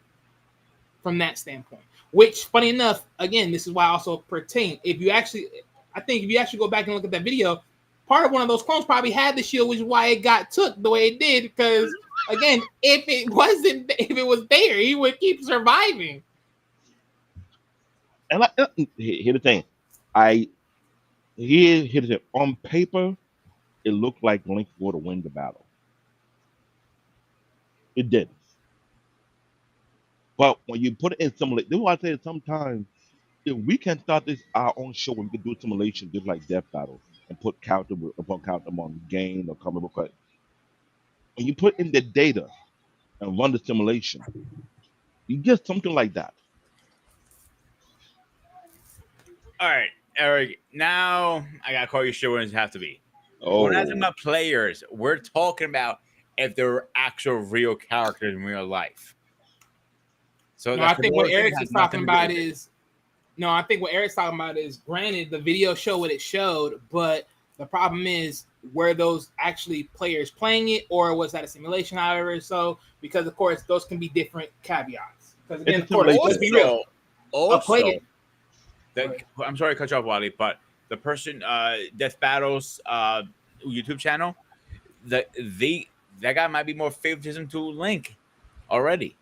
from that standpoint. Which, funny enough, again, this is why I also pertain. I think if you actually go back and look at that video, part of one of those clones probably had the shield, which is why it got took the way it did. Because again, if it was there, he would keep surviving. And here's the thing, here's the thing. On paper, it looked like Link would have win the battle. It did. But when you put it in simulation, this is why I say sometimes if we can start this our own show where we can do simulation just like Death Battle and put counter upon counter on gain or comic book cut. When you put in the data and run the simulation, you get something like that. All right, Eric. Now I gotta call you shit when it have to be. Oh, We're not talking about players. We're talking about if they're actual real characters in real life. So No, I think what Eric's has talking nothing to do about with it. is no, I think what Eric's talking about is granted the video showed what it showed, but the problem is were those actually players playing it or was that a simulation, however? So because of course those can be different caveats. Because again, It's a of course, simulation. let's be real. Also, player. I'm sorry to cut you off, Wally, but the person, Death Battles YouTube channel, that guy might be more favoritism to Link already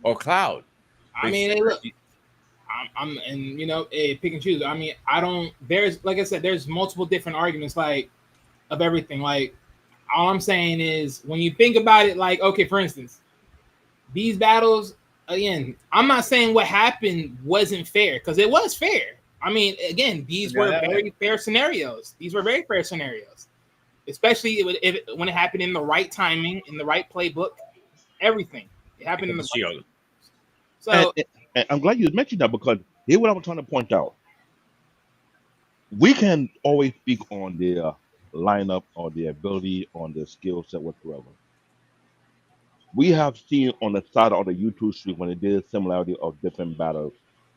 or Cloud. I mean, hey, look, I'm and pick and choose. I mean, I don't. There's like I said, there's multiple different arguments like of everything. Like all I'm saying is when you think about it, like okay, for instance, these battles again. I'm not saying what happened wasn't fair because it was fair. I mean, again, these were very fair scenarios. These were very fair scenarios, especially when it happened in the right timing, in the right playbook, everything. It happened in the shield. So and I'm glad you mentioned that because here's what I'm trying to point out. We can always speak on the lineup or the ability on the skill set whatsoever. We have seen on the side of the YouTube stream when they did similarity of different battles.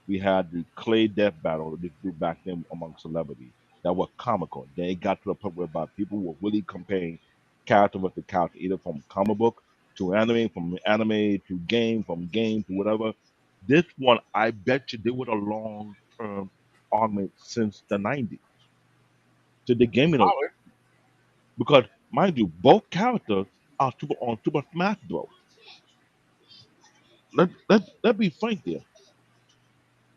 We had the clay death battle that they do back then among celebrities that were comical. Then it got to the point where people were really comparing character with the character, either from comic book to anime, from anime to game, from game to whatever. This one, I bet you, they would a long term argument since the 90s to the gaming of because mind you, both characters are Super Smash Bros. Let be frank there.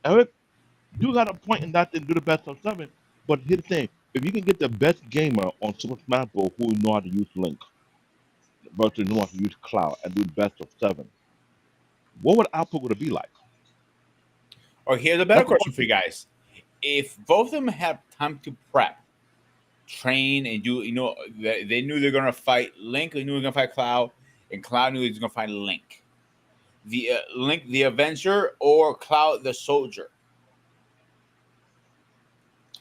Eric, you got a point in that to do the best of seven. But here's the thing: if you can get the best gamer on Super Smash Bros. Who know how to use Link versus know how to use Cloud and do the best of seven, what would output would it be like? Or here's a better That's the question for question. you guys: if both of them have time to prep, train, and do, they knew they're gonna fight Link, they knew they were gonna fight Cloud, and Cloud knew he was gonna fight Link. The Link, the Avenger, or Cloud, the Soldier.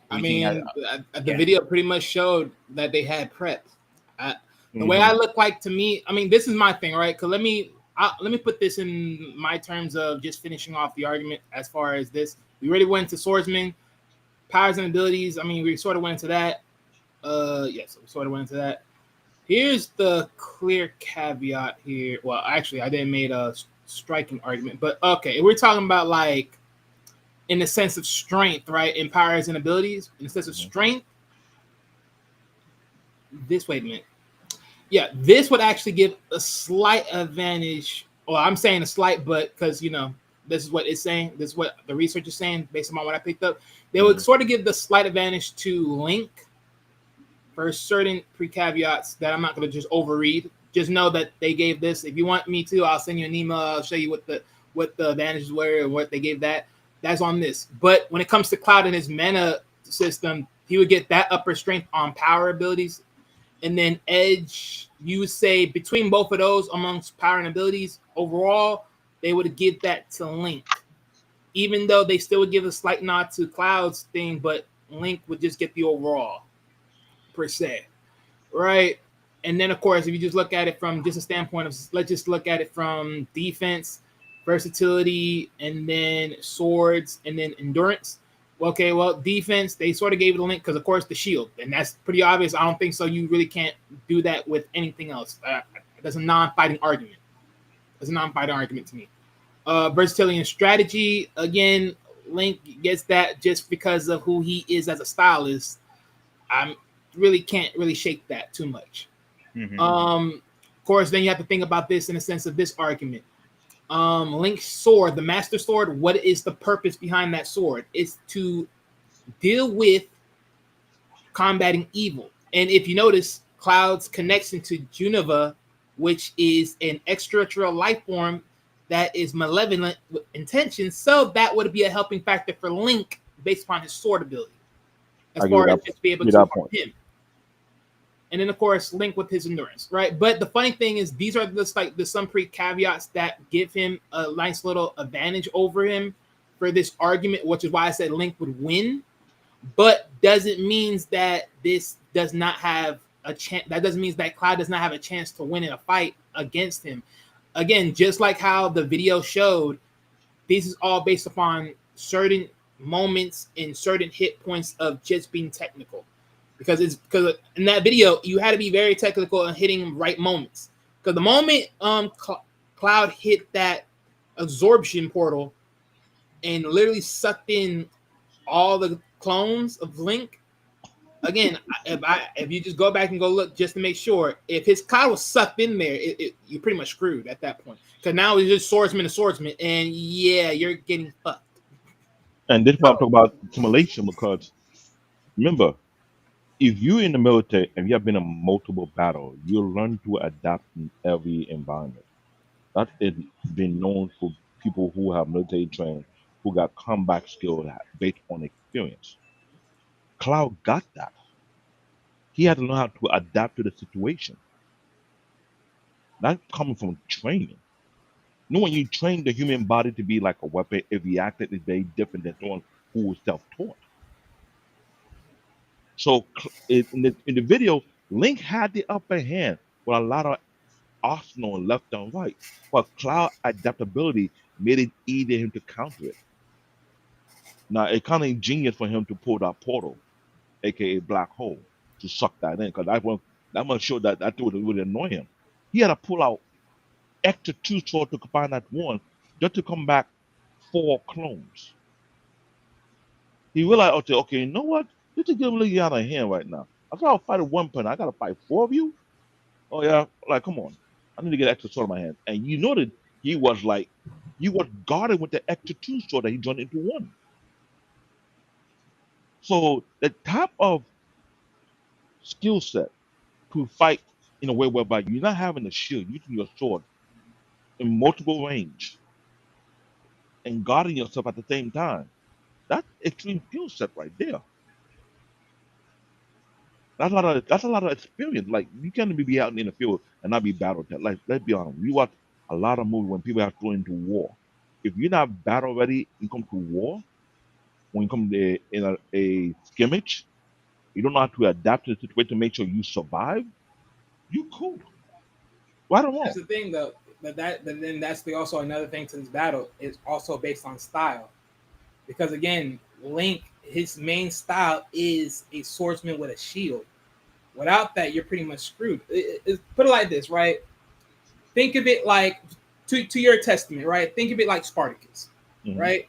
Who I do you think mean, the yeah. video pretty much showed that they had prep. The way Mhm. I look like to me, I mean, this is my thing, right? Because let me put this in my terms of just finishing off the argument as far as this. We already went into swordsman, powers and abilities. I mean, we sort of went into that. Yes, we sort of went into that. Here's the clear caveat here. Well, actually, I didn't make a striking argument, but okay, we're talking about like in the sense of strength, right? In powers and abilities, in the sense of Mhm. strength. Wait a minute. Yeah, this would actually give a slight advantage. Well, I'm saying a slight, but because this is what it's saying. This is what the research is saying based on what I picked up. They would Mhm. sort of give the slight advantage to Link for certain pre-caveats that I'm not going to just overread. Just know that they gave this. If you want me to, I'll send you an email. I'll show you what the advantages were and what they gave that. That's on this. But when it comes to Cloud and his mana system, he would get that upper strength on power abilities. And then Edge, you would say between both of those amongst power and abilities, overall, they would give that to Link. Even though they still would give a slight nod to Cloud's thing, but Link would just get the overall, per se. Right? And then, of course, if you just look at it from just a standpoint of, let's just look at it from defense, versatility, and then swords, and then endurance. Okay, well, defense, they sort of gave it a Link because, of course, the shield. And that's pretty obvious. I don't think so. You really can't do that with anything else. That's a non-fighting argument. That's a non-fighting argument to me. Versatility and strategy, again, Link gets that just because of who he is as a stylist. I really can't really shake that too much. Mhm. Of course, then you have to think about this in the sense of this argument. Link's sword, the Master Sword, what is the purpose behind that sword? It's to deal with combating evil. And if you notice, Cloud's connection to Junova, which is an extraterrestrial life form that is malevolent with intentions, so that would be a helping factor for Link based upon his sword ability, as I give you far as that. just be able Give to you that harm point. him. And then, of course, Link with his endurance, right? But the funny thing is, these are just like the some pre caveats that give him a nice little advantage over him for this argument, which is why I said Link would win. But doesn't mean that this does not have a chance. That doesn't mean that Cloud does not have a chance to win in a fight against him. Again, just like how the video showed, this is all based upon certain moments and certain hit points of just being technical. Because in that video you had to be very technical and hitting right moments. Because the moment Cloud hit that absorption portal and literally sucked in all the clones of Link. Again, if you just go back and go look just to make sure, if his Cloud was sucked in there, you're pretty much screwed at that point. Because now it's just swordsman to swordsman, and yeah, you're getting fucked. And this is why I'm talking about simulation because remember, if you're in the military and you have been in multiple battles, you'll learn to adapt in every environment. That is been known for people who have military training, who got combat skills based on experience. Cloud got that. He had to learn how to adapt to the situation. That's coming from training. You know, when you train the human body to be like a weapon, it reacted is very different than someone who was self-taught. So in the video, Link had the upper hand with a lot of arsenal left and right, but Cloud adaptability made it easier for him to counter it. Now it kind of ingenious for him to pull that portal, aka black hole, to suck that in, because that one showed that would annoy him. He had to pull out extra two swords to combine that one just to come back four clones. He realized, okay, you know what? This is getting really out of hand right now. I thought I'll fight at one point. I gotta fight four of you. Oh yeah, like come on. I need to get extra sword in my hand. And you know that he was guarded with the extra two sword that he joined into one. So the type of skill set to fight in a way whereby you're not having a shield, using your sword in multiple range and guarding yourself at the same time. That's extreme skill set right there. That's a lot of experience. Like you can't be out in the field and not be battle tested. Like let's be honest, we watch a lot of movies when people have to go into war. If you're not battle ready, you come to war. When you come to in a skimmage, you don't know how to adapt to the situation to make sure you survive. You cool, right or That's wrong. the thing, though. But then that's also another thing to this battle is also based on style, because again, Link, his main style is a swordsman with a shield. Without that, you're pretty much screwed. Put it like this, right? Think of it like to your testament, right? Think of it like Spartacus, Hmm. right?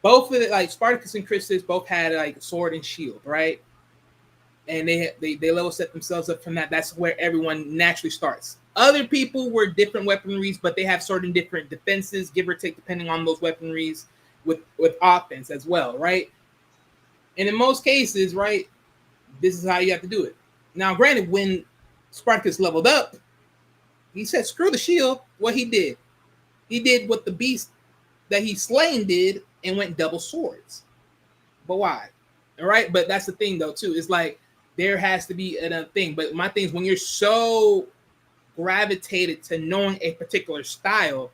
Both of it, like Spartacus and Christus, both had like sword and shield, right? And they level set themselves up from that. That's where everyone naturally starts. Other people were different weaponries, but they have certain different defenses, give or take, depending on those weaponries with offense as well, right? And in most cases, right, this is how you have to do it. Now, granted, when Spartacus leveled up, he said, "Screw the shield." What he did what the beast that he slain did, and went double swords. But why? All right, but that's the thing though too. It's like there has to be another thing. But my thing is when you're so gravitated to knowing a particular style,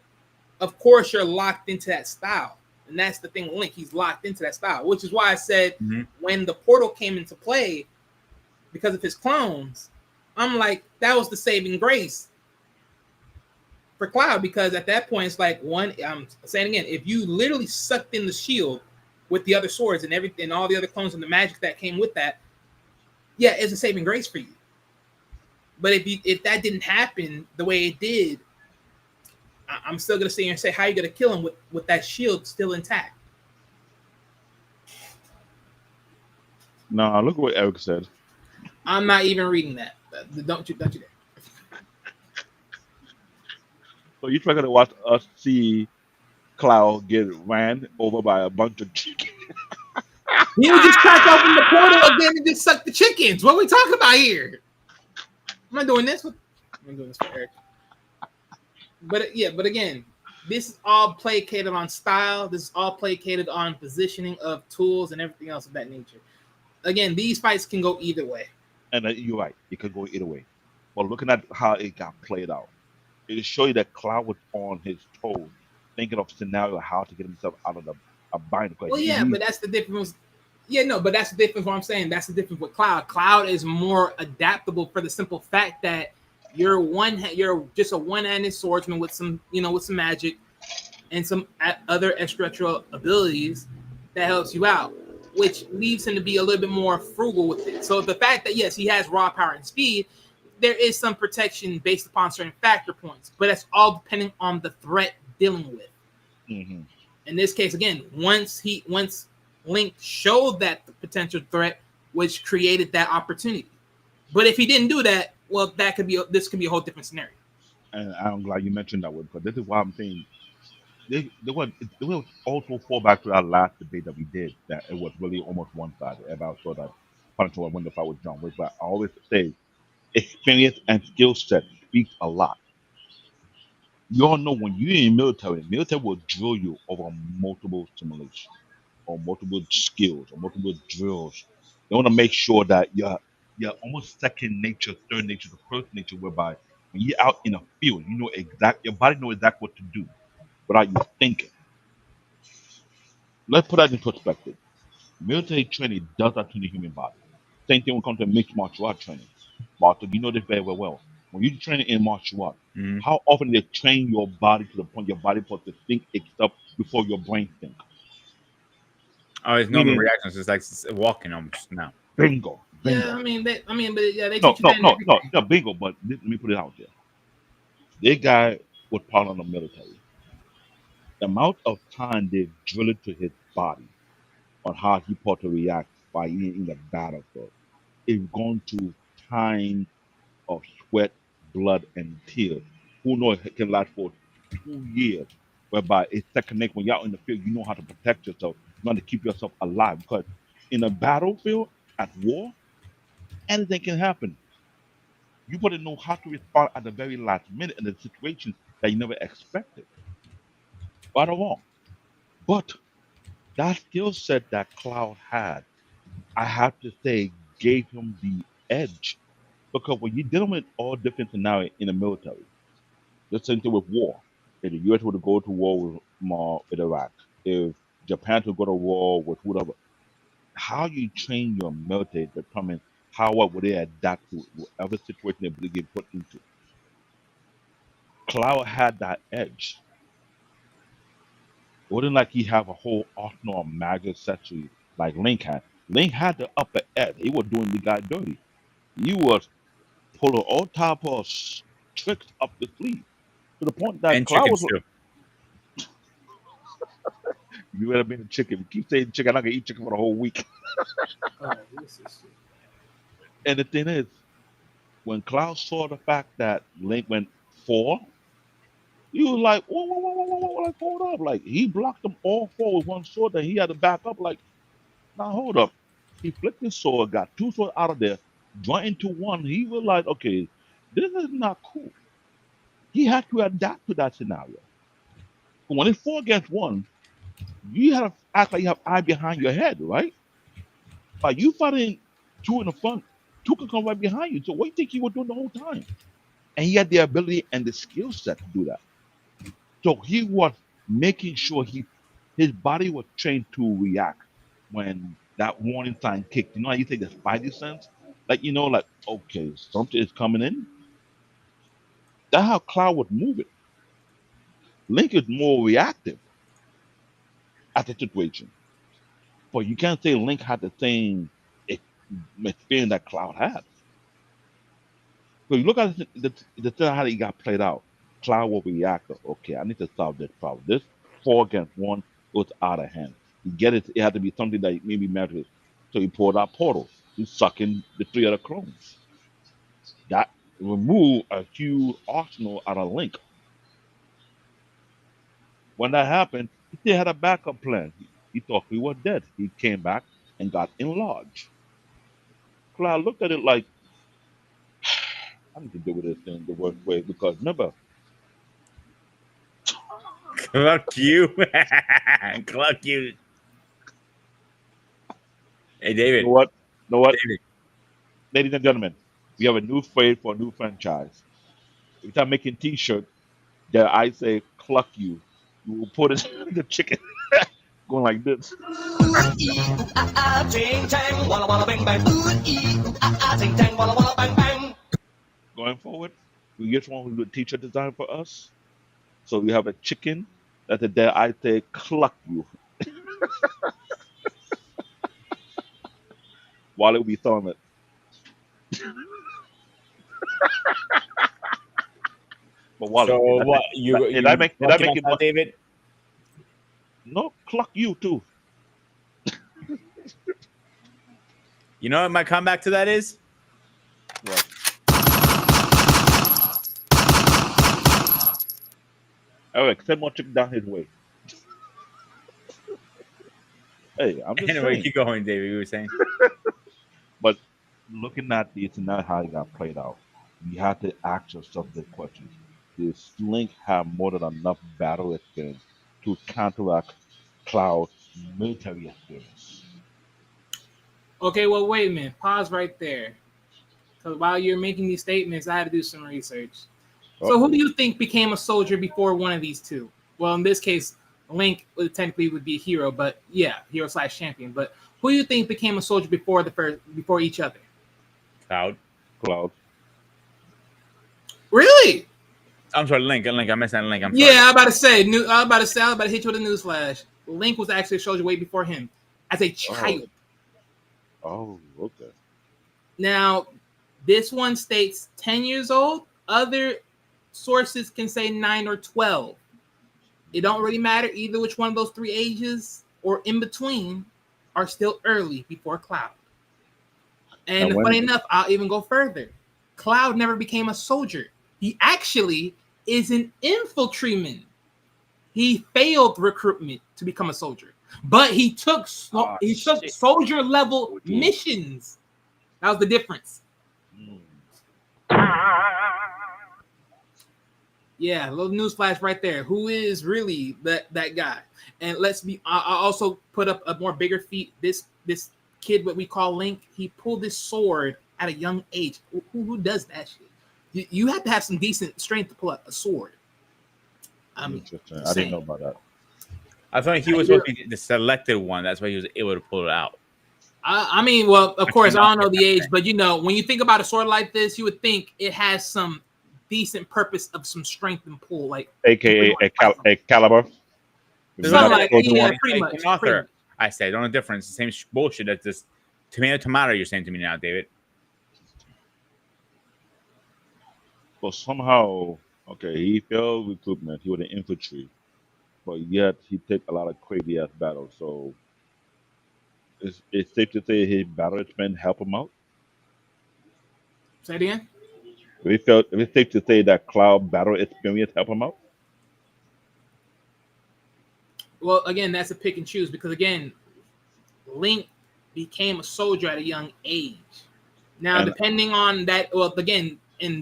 of course you're locked into that style. And that's the thing with Link. He's locked into that style, which is why I said Hmm. when the portal came into play because of his clones, I'm like, that was the saving grace for Cloud because at that point it's like one. I'm saying again, if you literally sucked in the shield with the other swords and everything, all the other clones and the magic that came with that, yeah, it's a saving grace for you. But if that didn't happen the way it did, I'm still gonna sit here and say how you gonna kill him with that shield still intact. Now look at what Eric said. I'm not even reading that. Don't you dare. So you trying to watch us see Cloud get ran over by a bunch of chickens? He would just crack open the portal again and just suck the chickens. What are we talking about here? Am I doing this? I'm doing this for Eric. But yeah, but again, this is all placated on style. This is all placated on positioning of tools and everything else of that nature. Again, these fights can go either way. And you're right, it could go either way. But looking at how it got played out, it show you that Cloud was on his toes, thinking of scenario how to get himself out of the a bind. Because Well, yeah, but that's the difference. Yeah, no, but that's the difference. What I'm saying, that's the difference with Cloud. Cloud is more adaptable for the simple fact that you're just a one-handed swordsman with some, with some magic and some other extraterrestrial abilities that helps you out, which leaves him to be a little bit more frugal with it. So the fact that yes, he has raw power and speed, there is some protection based upon certain factor points, but that's all depending on the threat dealing with. hmm In this case, again, once Link showed that the potential threat, which created that opportunity. But if he didn't do that, well, this could be a whole different scenario. And I'm glad you mentioned that one because this is why I'm saying they will also fall back to our last debate that we did that it was really almost one sided about sort of punishing when the fight with John Wick. But I always say experience and skill set speaks a lot. You all know when you're in military will drill you over multiple simulations or multiple skills or multiple drills. They want to make sure that you're almost second nature, third nature, the first nature, whereby when you're out in a field, you know your body knows exactly what to do without you thinking. Let's put that in perspective. Military training does that to the human body. Same thing when it comes to mixed martial art training. Martha, you know this very well. When you train in martial art, Mhm. how often they train your body to the point your body supposed to think itself before your brain think? Oh, it's normal Meaning, reactions. It's like walking almost now. bingo, Yeah, bingo. but yeah, they No, teach you no, that in no, no, everything. no, bingo. But let me put it out there. This guy was part of the military. The amount of time they drilled into his body on how he supposed to react by in the battlefield is going to time of sweat, blood, and tears. Who knows it can last for 2 years, whereby it's second nature. When you're out in the field, you know how to protect yourself, you know how to keep yourself alive. Because in a battlefield, at war, anything can happen. You got to know how to respond at the very last minute in a situation that you never expected. Right or wrong. But that skill set that Cloud had, I have to say, gave him the edge. Because when you're dealing with all different scenarios in the military, the same thing with war. If the US were to go to war with Iraq, if Japan to go to war with whatever, how you train your military determines how well will they adapt to whatever situation they get put into. Cloud had that edge. It wasn't like he have a whole arsenal of magic accessories like Link had. Link had the upper edge. He was doing the guy dirty. He was pulling all type of tricks up the sleeve to the point that And Cloud was. chickens too. You ever been a chicken? You keep saying chicken, I can eat chicken for the whole week. Oh, this is And the thing is, when Cloud saw the fact that Link went four, he was like, whoa, whoa, whoa, whoa, whoa, whoa, like, hold up. Like, he blocked them all four with one sword that he had to back up. Like, now hold up. He flipped his sword, got two swords out of there, joined into one. He was like, okay, this is not cool. He had to adapt to that scenario. But when it's four against one, you have to act like you have eye behind your head, right? Like you fighting two in the front, two can come right behind you. So what do you think he was doing the whole time? And he had the ability and the skill set to do that. So he was making sure his body was trained to react when that warning sign kicked. You know how you say the spidey sense? Like like, okay, something is coming in. That's how Cloud was moving. Link is more reactive at the situation. But you can't say Link had the same ex- experience that Cloud had. So you look at the thing how he got played out. Cloud will react. Okay, I need to solve this problem. This four against one goes out of hand. You get it. It had to be something that maybe matters. So he pulled out portal. He's sucking the three other clones. That removed a huge arsenal out of Link. When that happened, he still had a backup plan. He thought we were dead. He came back and got enlarged. Cloud looked at it like, I need to deal with this thing the worst way because remember, Cluck you. Cluck you. Hey, you know David. what? You know what? David. Ladies and gentlemen, we have a new phrase for a new franchise. Every time making T-shirt that I say "cluck you," you will put it in the chicken going like this. Ting tang, walla walla bang bang. Ooh ee, ting tang, walla walla bang bang. Going forward, we get one who do a T-shirt design for us. So we have a chicken that the day I say "cluck you," while it will be throwing it. But So Wally, did I what make you did I you make did I clucking make us it? out, David? No, cluck you too. You know what my comeback to that is? What? Eric, send more chicken down his way. Hey, I'm just Anyway, saying. keep going, David. You were saying. But looking at this and not how it got played out, you have to ask yourself the question: does Link have more than enough battle experience to counteract Cloud's military experience? okay. Well, wait a minute. Pause right there. Because while you're making these statements, I had to do some research. So, who do Uh-oh. you think became a soldier before one of these two? Well, in this case, Link technically would be a hero, but yeah, hero slash champion. But Who do you think became a soldier before each other? Cloud. Cloud. Really? I'm sorry, Link. I missed that Link. I'm Yeah, sorry. I'm about to say. I'm about to hit you with a news flash. Link was actually a soldier way before him, as a child. Oh, okay. Now, this one states 10 years old. Other sources can say 9 or 12. It don't really matter either which one of those three ages or in between are still early before Cloud. And And when funny enough, I'll even go further. Cloud never became a soldier. He actually is an infantryman. He failed recruitment to become a soldier, but he took shit. soldier level missions. That was the difference. Yeah, a little news flash right there. Who is really that guy? And let's be. I also put up a more bigger feat. This kid, what we call Link, he pulled this sword at a young age. Who does that shit? You have to have some decent strength to pull out a sword. I mean, interesting. I didn't know about that. I thought he was supposed to be the selected one. That's why he was able to pull it out. I mean, well, of course, I don't know the age, but when you think about a sword like this, you would think it has some decent purpose of some strength and pull, like AKA a caliber. Something like pretty much. An author. I said, the only difference, the same bullshit. That's this tomato. You're saying to me now, David. But somehow, okay, he failed recruitment. He was an infantry, but yet he took a lot of crazy ass battles. So it's safe to say his battle experience helped him out. Say it again. If it's safe to say that Cloud battle experience helped him out. Well, again, that's a pick and choose because again, Link became a soldier at a young age. Now, And- depending on that, well, again,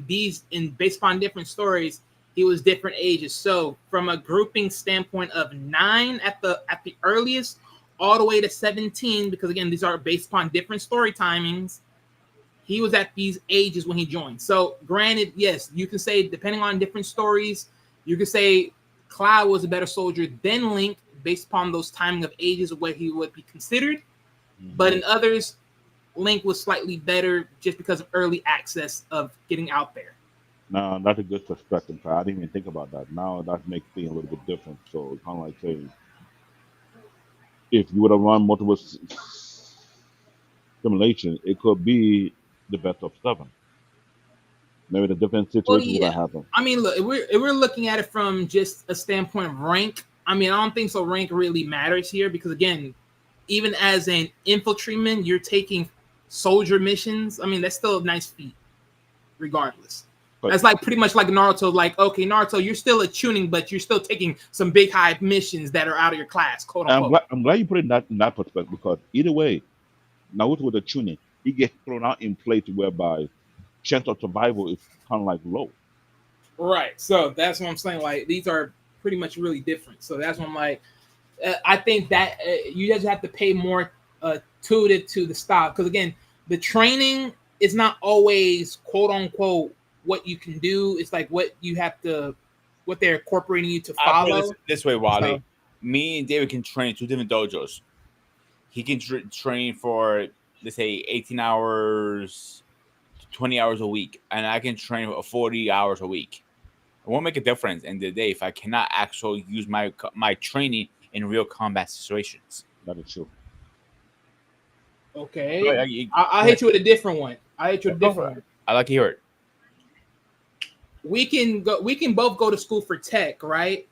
based upon different stories, he was different ages. So, from a grouping standpoint of 9 at the earliest, all the way to 17, because again, these are based upon different story timings. He was at these ages when he joined. So, granted, yes, you can say depending on different stories, you can say Cloud was a better soldier than Link based upon those timing of ages of what he would be considered. But in others, Link was slightly better just because of early access of getting out there. Now that's a good perspective. I didn't even think about that. Now that makes things a little bit different. So it's kind of like saying, if you would have run multiple simulations, it could be the best of 7. Maybe the different situation would have happened. I mean, look, if we're looking at it from just a standpoint of rank, I mean, I don't think so. Rank really matters here because again, even as an infantryman, you're taking soldier missions. I mean, that's still a nice feat, regardless. But- That's like pretty much like Naruto. Like, okay, Naruto, you're still a tuning, but you're still taking some big high missions that are out of your class, quote unquote. I'm glad you put it in that perspective because either way, Naruto with the tuning, he gets thrown out in places whereby chance of survival is kind of like low. Right. So that's what I'm saying. Like, these are pretty much really different. So that's what I'm like. I think that you just have to pay more to the style because again, the training is not always quote unquote what you can do. It's like what they're incorporating you to I'll put follow. it this way, Wally. So- Me and David can train 2 different dojos. He can train for, let's say, 18 hours, 20 hours a week, and I can train for 40 hours a week. It won't make a difference in the day if I cannot actually use my training in real combat situations. That is true. Okay. I'll hit you with a different one. I like to hear it. We can both go to school for tech, right?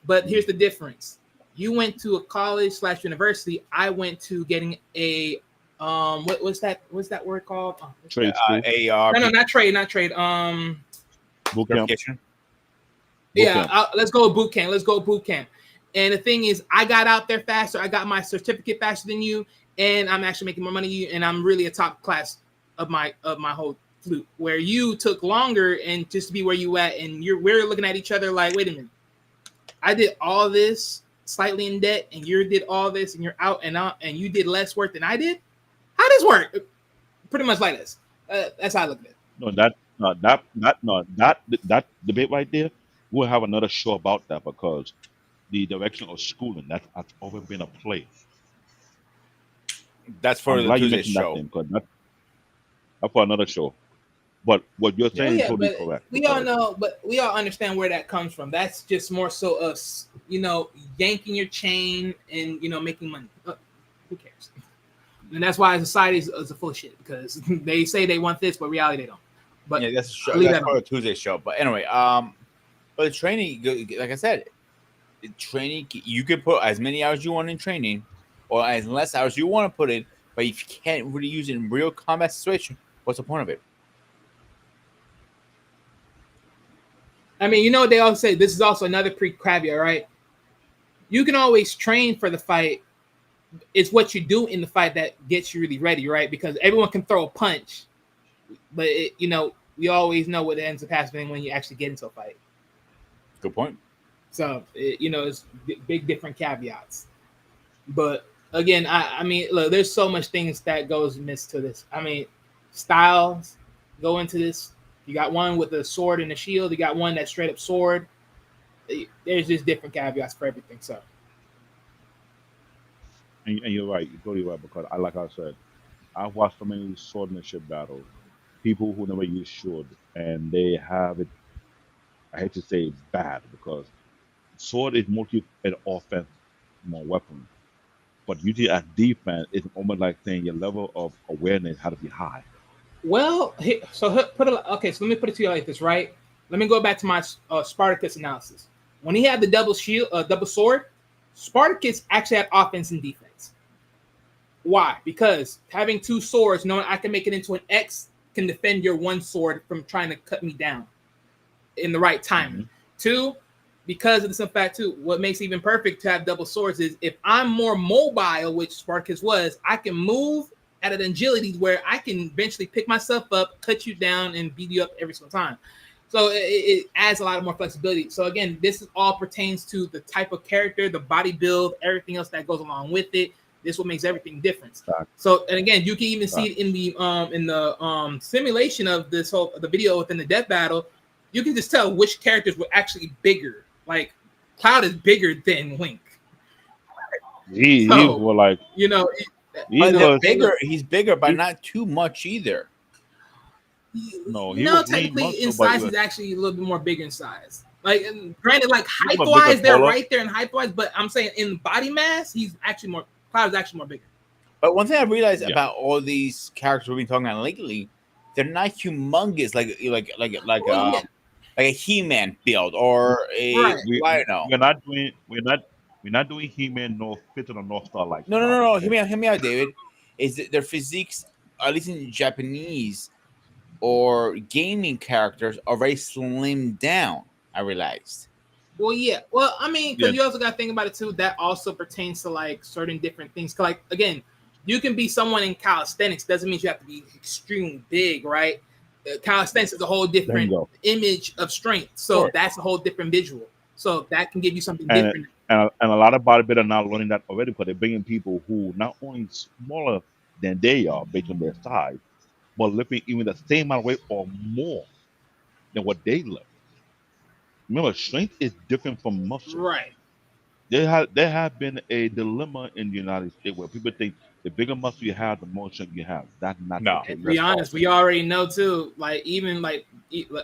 But here's the difference. You went to a college/university. I went to getting a what's that word called? Trade school. AR. No, not trade. Boot camp. Certification. Yeah, let's go boot camp. And the thing is, I got out there faster. I got my certificate faster than you, and I'm actually making more money than you. And I'm really a top class of my whole flute. Where you took longer, and just to be where you at, and we're looking at each other like, wait a minute, I did all this slightly in debt, and you did all this, and you're out, and you did less work than I did. How does this work? Pretty much like this. That's how I look at it. No, that debate right there, we'll have another show about that because the direction of schooling, that's always been a play. That's for I'm the glad you Tuesday mentioned that show. thing because that's for another show. But what you're Well, saying is yeah, totally but correct. we all Because know, but we all understand where that comes from. That's just more so us, yanking your chain and making money. Who cares? And that's why society is full of shit because they say they want this, but reality they don't. But Yeah, that's a show, I'll leave that's that for on. a Tuesday show. But anyway, but the training, like I said, training you can put as many hours you want in training, or as less hours you want to put in. But if you can't really use it in real combat situation, what's the point of it? I mean, they always say this is also another pre-caveat, right? You can always train for the fight. It's what you do in the fight that gets you really ready, right? Because everyone can throw a punch, but we always know what ends up happening when you actually get into a fight. Good point. So it's big different caveats. But again, I mean, look, there's so much things that goes missed to this. I mean, styles go into this. You got one with a sword and a shield. You got one that's straight up sword. There's just different caveats for everything. So and you're right, you're totally right because like I said, I've watched so many swordmanship battles. People who never use sword and they have it. I hate to say bad because sword is mostly an offense, more weapon. But usually at defense, it's almost like saying your level of awareness had to be high. okay. So let me put it to you like this, right? Let me go back to my Spartacus analysis. When he had the double shield, double sword, Spartacus actually had offense and defense. Why? Because having two swords, knowing I can make it into an X, can defend your one sword from trying to cut me down in the right timing. Mhm. Two, because of the simple fact too, what makes it even perfect to have double swords is if I'm more mobile, which Spartacus was, I can move at an agility where I can eventually pick myself up, cut you down, and beat you up every single time. So it adds a lot of more flexibility. So again, this all pertains to the type of character, the body build, everything else that goes along with it. This is what makes everything different. Fact. So, and again, you can even see Fact. it in the simulation of the video within the death battle. You can just tell which characters were actually bigger. Like Cloud is bigger than Link. He So was like you know, he But they're was bigger. He's bigger, but he, not too much either. no, he no, was lean technically in muscle, but size, he's actually a little bit more bigger in size. Like, and granted, like he height was a bigger wise, they're taller. right there in height wise. But I'm saying in body mass, he's actually more. Cloud is actually more bigger. But one thing I realized Yeah. about all these characters we've been talking about lately, they're not humongous Well, yeah, like a He-Man build or a right. Rhino. We're not doing He-Man nor Fit on the North Star like No, no, stuff. no, no. Okay. Hear me out, David. Is that their physiques, at least in Japanese or gaming characters, are very slimmed down. I realized. Well, yeah. Well, I mean, Yeah. because you also got to think about it too. That also pertains to like certain different things. 'Cause, like again, you can be someone in calisthenics. Doesn't mean you have to be extremely big, right? Calisthenics is a whole different Bingo. image of strength. So Sure. that's a whole different visual. So that can give you something And different. and a lot of bodybuilders are now learning that already because they're bringing people who not only smaller than they are based on their size, but lifting even the same amount of weight or more than what they lift. Remember, strength is different from muscle. Right. There have been a dilemma in the United States where people think the bigger muscle you have, the more strength you have. That's not No. the And case. to be honest, we already know too. Like even like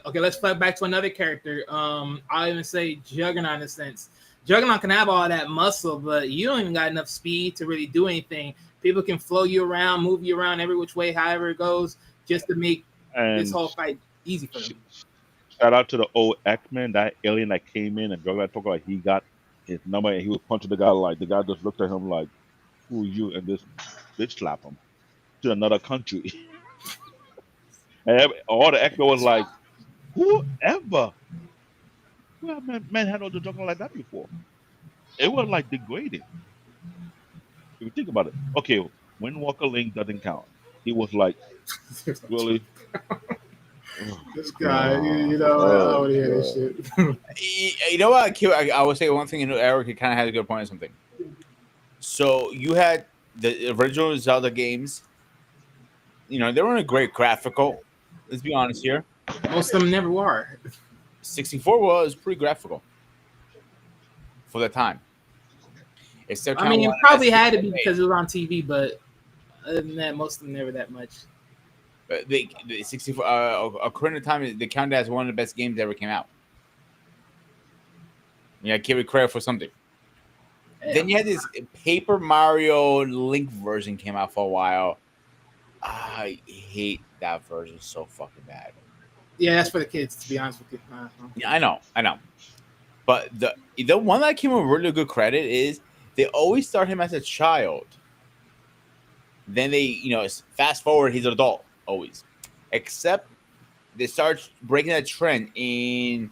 okay, let's flip back to another character. I'll even say Juggernaut in a sense. Juggernaut can have all that muscle, but you don't even got enough speed to really do anything. People can flow you around, move you around every which way, however it goes, just to make this And whole fight easy for sh- them. shout out to the old X-Men, that alien that came in and Juggernaut talked like he got his number and he was punching the guy like the guy just looked at him like, "Who are you?" and this bitch slap him to another country. And all the X-Men was like, "Whoever, man handled the Juggernaut like that before?" It was like degrading. If you think about it, okay, when Walker Link doesn't count, he was like, really? Oh, This guy, God. I Oh, want to hear this God. shit. You know what? I would say one thing. Eric kind of has a good point on something. So you had the original Zelda games. They weren't a great graphical. Let's be honest here. Most of them never were. 64 was pretty graphical for the time. It still I kind mean, of it probably had to be because it was on TV, but Other than that, most of them never that much. The 64 according to time, they counted as one of the best games that ever came out. Yeah, give it credit for something. Then you had this Paper Mario Link version came out for a while. I hate that version so fucking bad. Yeah, that's for the kids. To be honest with you. Yeah, I know. But the one that came with really good credit is they always start him as a child. Then they, fast forward, he's an adult always. Except they start breaking that trend in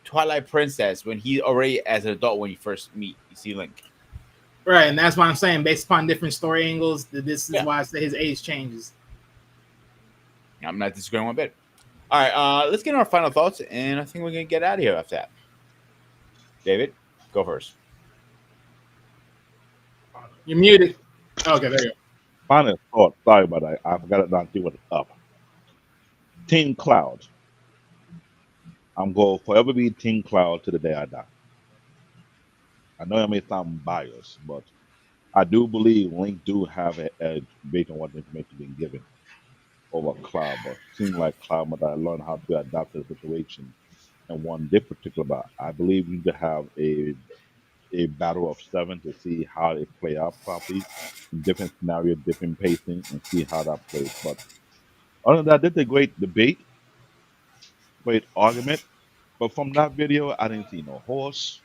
Twilight Princess when he's already as an adult when you first you see Link. Right, and that's why I'm saying, based upon different story angles, this is Yeah. why I say his age changes. I'm not disagreeing one bit. All right, let's get our final thoughts, and I think we're gonna get out of here after that. David, go first. You're muted. Okay, there you go. Final thought. Sorry about that. I forgot it not do it up. Team Cloud. I'm going to forever be Team Cloud to the day I die. I know I may sound biased, but I do believe Link do have an edge based on what information being given over Cloud. But it seems like Cloud must have learned how to adapt to the situation. And one this particular battle, I believe we need to have a battle of 7 to see how it play out properly in different scenarios, different pacing, and see how that plays. But other than that, this is a great debate, great argument. But from that video, I didn't see no horse.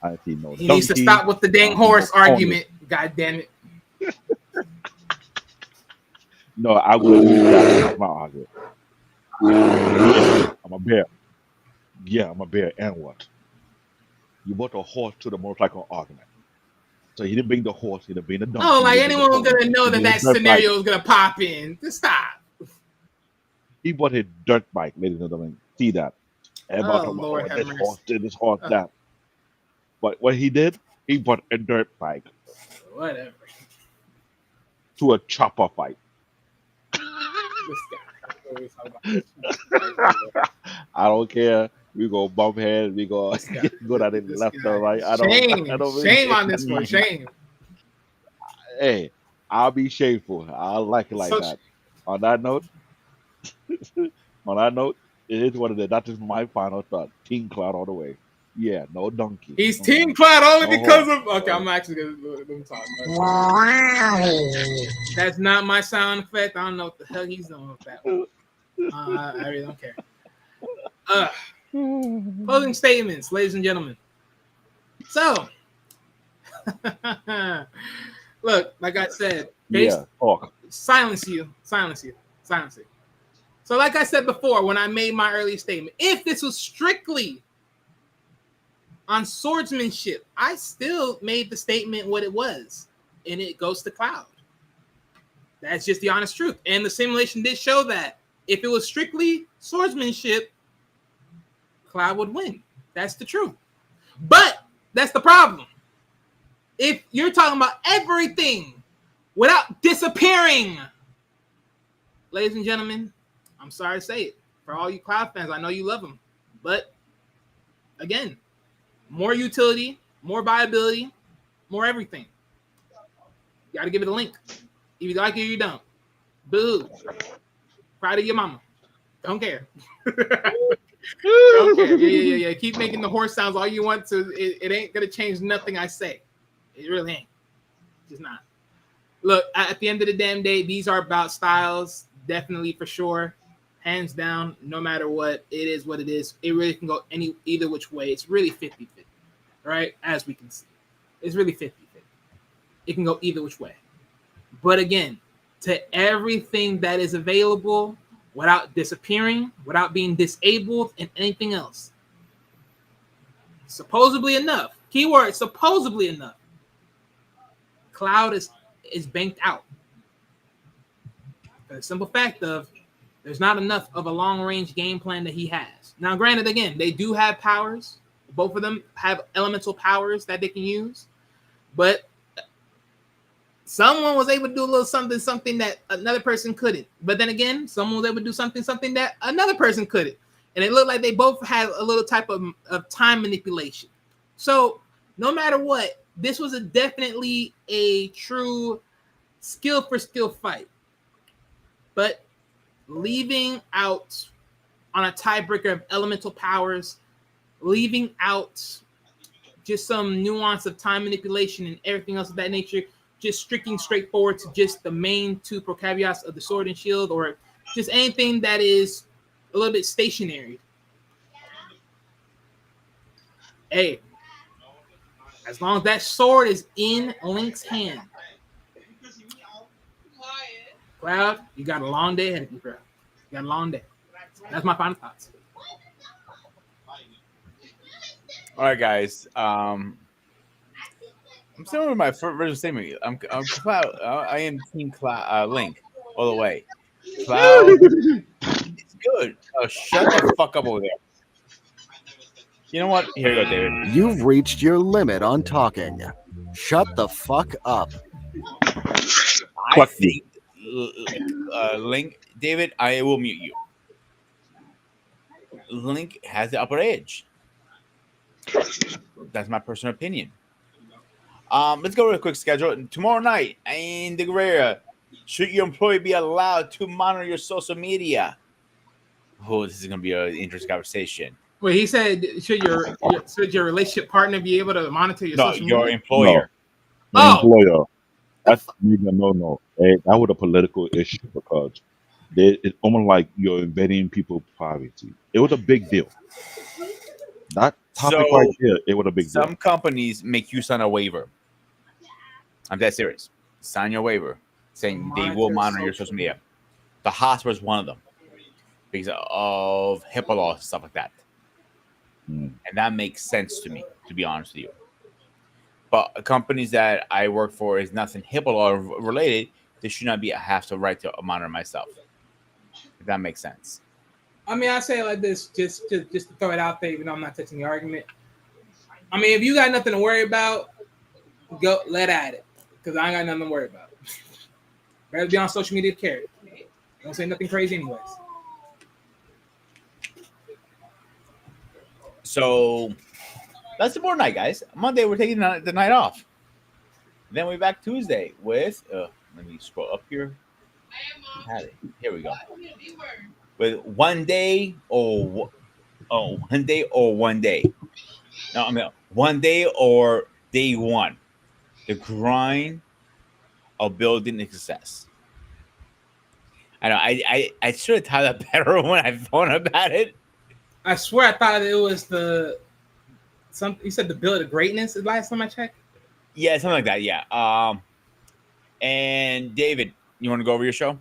I didn't see no He donkey. needs to stop with the dang I didn't see horse no pony. argument. God damn it. No, I wouldn't use that as my argument. Yeah, I'm a bear. Yeah, I'm a bear. And what? You brought a horse to the motorcycle argument. So he didn't bring the horse, he didn't bring the donkey. Oh, he like didn't bring anyone the was pony. gonna know He that brought that a dirt bike. scenario was gonna pop in. Just stop. He bought a dirt bike, ladies and gentlemen. See that? Everybody Oh, talking about, Lord have this mercy. horse did, this horse that. But what he did, he bought a dirt bike Whatever. to a chopper fight. This guy. Always talk about this. I don't care. We go bump heads. We go This guy. go down in This left guy. or right. I Shame. don't Shame on this one. Shame. Hey, I'll be shameful. I like it like So- that. On that note, it is what it is. That is my final thought. Team Cloud all the way. Yeah, no donkey. He's No Team donkey. Cloud only No because horse. of. Okay, I'm actually gonna let him talk. That's not my sound effect. I don't know what the hell he's doing with that one. I really don't care. Closing statements, ladies and gentlemen. So, look, like I said, Yeah, talk. silence you. So, like I said before, when I made my early statement, if this was strictly on swordsmanship, I still made the statement what it was, and it goes to Cloud. That's just the honest truth. And the simulation did show that if it was strictly swordsmanship, Cloud would win. That's the truth. But that's the problem. If you're talking about everything without disappearing, ladies and gentlemen, I'm sorry to say it. For all you Cloud fans, I know you love them. But again, more utility, more viability, more everything. You got to give it a link. If you like it or you don't. Boo. Cry to your mama. Don't care. Don't care. Yeah. Keep making the horse sounds all you want to. It ain't going to change nothing I say. It really ain't. Just not. Look, at the end of the damn day, these are about styles. Definitely for sure. Hands down, no matter what, it is what it is. It really can go either which way. It's really 50-50, right? As we can see. It's really 50-50. It can go either which way. But again, to everything that is available without disappearing, without being disabled, and anything else. Supposedly enough. Keyword, supposedly enough. Cloud is banked out. For the simple fact of there's not enough of a long-range game plan that he has. Now, granted, again, they do have powers. Both of them have elemental powers that they can use. But someone was able to do a little something that another person couldn't. But then again, someone was able to do something that another person couldn't. And it looked like they both had a little type of time manipulation. So no matter what, this was definitely a true skill for skill fight, but leaving out on a tiebreaker of elemental powers, leaving out just some nuance of time manipulation and everything else of that nature, just sticking straightforward to just the main two pro caveats of the sword and shield, or just anything that is a little bit stationary. Hey, as long as that sword is in Link's hand, Cloud, you got a long day ahead of you, bro. You got a long day. That's my final thoughts. All right, guys. I'm still with my original statement. I'm Cloud. I am Team Cloud Link all the way. Cloud is good. Shut the fuck up over there. You know what? Here you go, David. You've reached your limit on talking. Shut the fuck up. I think Link, David. I will mute you. Link has the upper edge. That's my personal opinion. Let's go with a quick schedule. Tomorrow night in the Guerrera, should your employee be allowed to monitor your social media? Oh, this is gonna be an interesting conversation. Wait, he said, should your relationship partner be able to monitor your No, social your media? employer. The Oh! employer. That's even a no. That was a political issue because it's almost like you're invading people's privacy. It was a big deal. That topic right So there, it was a big deal. some companies make you sign a waiver. I'm that serious. Sign your waiver saying they will monitor your social media. The hospital is one of them because of HIPAA laws and stuff like that. Mm. And that makes sense to me, to be honest with you. But companies that I work for is nothing HIPAA law related. They should not have the right to monitor myself. If that makes sense. I mean, I say it like this, just to throw it out there, even though I'm not touching the argument. I mean, if you got nothing to worry about, go let at it, because I ain't got nothing to worry about. Rather be on social media to care. Don't say nothing crazy, anyways. So that's tomorrow night, guys. Monday we're taking the night off. Then we're back Tuesday with. Let me scroll up here. Here we go. With one day or one day or one day. No, I mean 1 day or day one. The grind of building a success. I know. I should have thought that better when I thought about it. I swear I thought it was you said the build of greatness the last time I checked. Yeah, something like that. Yeah. And David, you want to go over your show?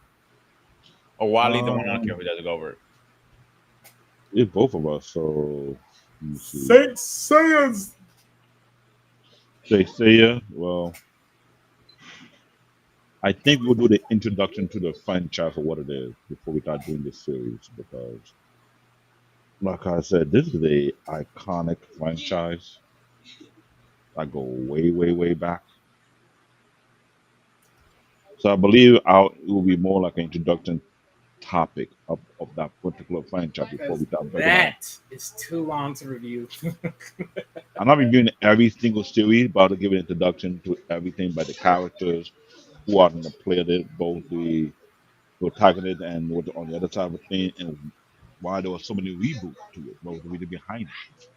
Or Wally, the one I don't care who doesn't go over it. It's both of us, so let me see. Saiyans. Say, well, I think we'll do the introduction to the franchise of what it is before we start doing this series because, like I said, this is a iconic franchise. I go way, way, way back. So I believe it will be more like an introduction topic of that particular franchise before we start breaking down. That is too long to review. I'm not reviewing every single series, but I'll give an introduction to everything by the characters who are going to play it, both the protagonist and what on the other side of the thing, and why there were so many reboots to it, what was the reason behind it.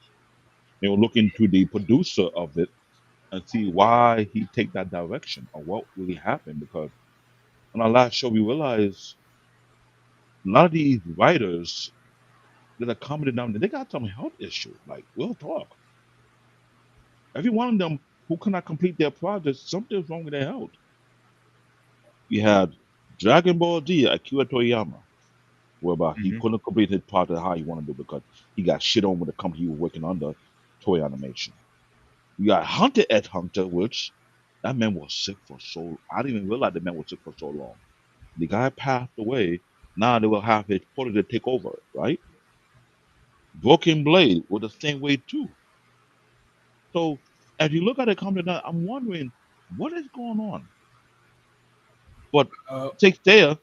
They will look into the producer of it and see why he take that direction or what really happened. Because on our last show, we realized a lot of these writers that are coming down, they got some health issues. Like, we'll talk. Every one of them who cannot complete their projects, something's wrong with their health. We had Dragon Ball Z, Akira Toriyama, whereby he couldn't complete his project how he wanted to do because he got shit on with the company he was working under, Toy Animation. We got Hunter x Hunter, which that man was sick for so. I didn't even realize the man was sick for so long. The guy passed away. Now they will have his porter to take over, right? Broken Blade was the same way too. So as you look at it come to that, I'm wondering what is going on. But Take There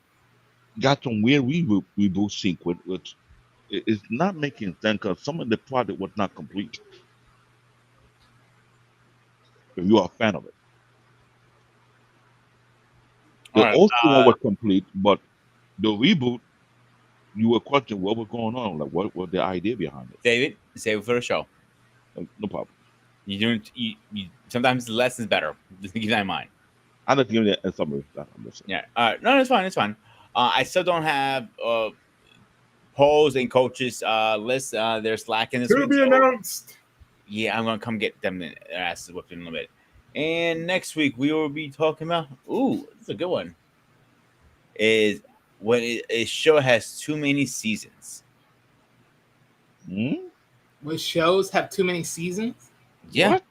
got some weird reboot sequence, which is not making sense because some of the project was not complete. If you are a fan of it. The All right, old school one was complete, but the reboot, you were questioning what was going on. Like, what was the idea behind it? David, save it for the show. No problem. You doing? You sometimes less is better. Just keep that in mind. I'm just giving it a summary. That's what I'm just saying. Yeah. No, it's fine. It's fine. I still don't have polls and coaches list. They're slacking this To week. be So, announced. yeah, I'm gonna come get them their asses whipped in a little bit. And next week we will be talking about. Ooh, that's a good one. Is when a show has too many seasons. Hmm? When shows have too many seasons. Yeah. What?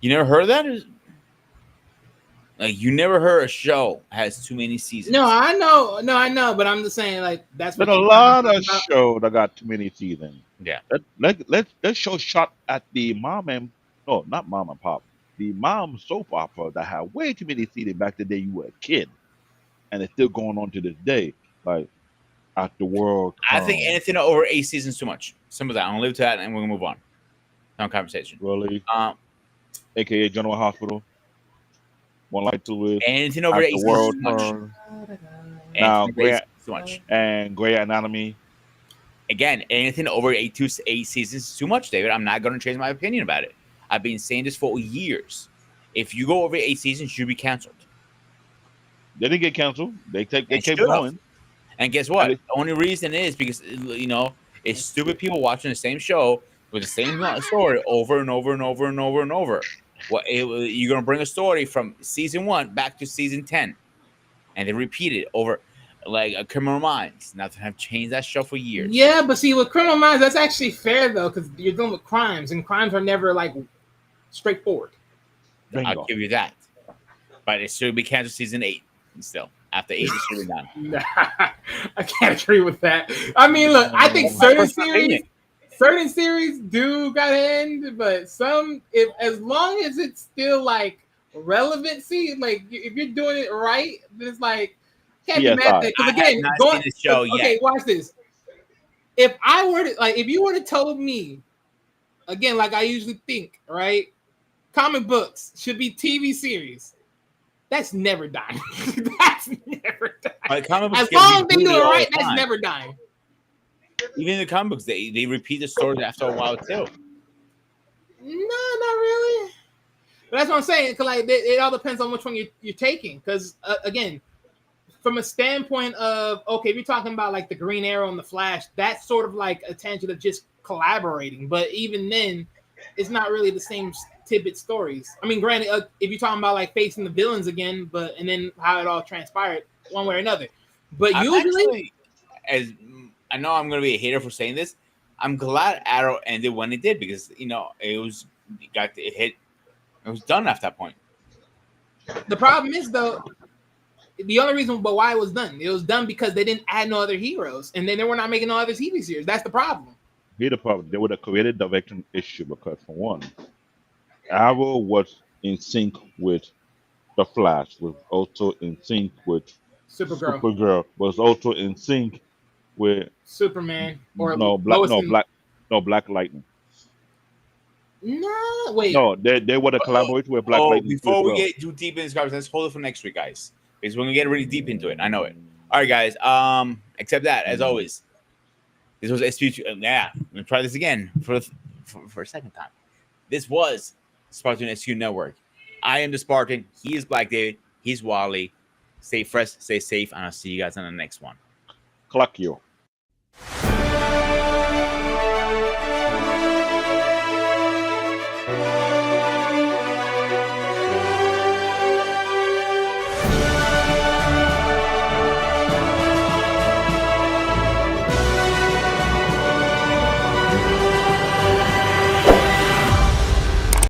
You never heard of that? Like you never heard a show has too many seasons. No, I know. No, I know. But I'm just saying, like that's what There's a you're lot of talking about. shows that got too many seasons. Yeah. Let's show shot at the not mom and pop, the mom soap opera that had way too many seasons back the day you were a kid, and it's still going on to this day. Like at the world. I think anything over 8 seasons too much. Some of that. I'm gonna leave it to that, and we're gonna move on. No conversation. Really, Um, aka General Hospital. One Light to Live. anything over At 8 the seasons world too much. turn. Anything Now, over 8 Grey, seasons too much. and Grey Anatomy. Again, anything over 8 seasons is too much, David. I'm not gonna change my opinion about it. I've been saying this for years. If you go over 8 seasons, you'll be canceled. They didn't get canceled. They kept should've. going. And guess what? And The only reason is because it's stupid people watching the same show with the same story over and over and over and over and over. You're gonna bring a story from season 1 back to season 10, and they repeat it over, like Criminal Minds. Now they have changed that show for years. Yeah, but see, with Criminal Minds, that's actually fair though, because you're dealing with crimes, and crimes are never like straightforward. Bingo. I'll give you that. But it should be canceled season 8 still. After 8, it should be done. Nah, I can't agree with that. I mean, look, I think My certain personal opinion. series do gotta end, but some, if as long as it's still like relevancy, like if you're doing it right, then it's like can't be mad at that. Because I have again, not going seen the show okay, yet. watch this. If I were to if you were to tell me again, like I usually think, right? Comic books should be TV series. That's never dying. That's never dying. Like, comic books As get long as they do rebooted it all right, the that's time. never dying. Even in the comic books, they repeat the story after a while too. No, not really. But that's what I'm saying. Cause like it all depends on which one you're taking. Because again, from a standpoint of okay, if you're talking about like the Green Arrow and the Flash, that's sort of like a tangent of just collaborating. But even then, it's not really the same tidbit stories. I mean, granted, if you're talking about like facing the villains again, and then how it all transpired one way or another. But I'm usually, actually, as I know, I'm going to be a hater for saying this. I'm glad Arrow ended when it did because it hit. It was done after that point. the problem is though, the only reason but why it was done because they didn't add no other heroes, and then they were not making no other TV series. That's the problem. Here's the problem. They would have created direction issue because for one, Arrow was in sync with the Flash, was also in sync with Supergirl, was also in sync with Superman, or Black Lightning. No, wait. No, they would have collaborated with Black Lightning. Before we get too deep in this conversation, let's hold it for next week, guys. Because we're gonna get really deep into it. I know it. All right, guys. Except that, as always, this was SP2. Yeah, I'm gonna try this again for a second time. This was Spartan SQ Network. I am the Spartan. He is Black David. He's Wally. Stay fresh, stay safe, and I'll see you guys on the next one. Clock you.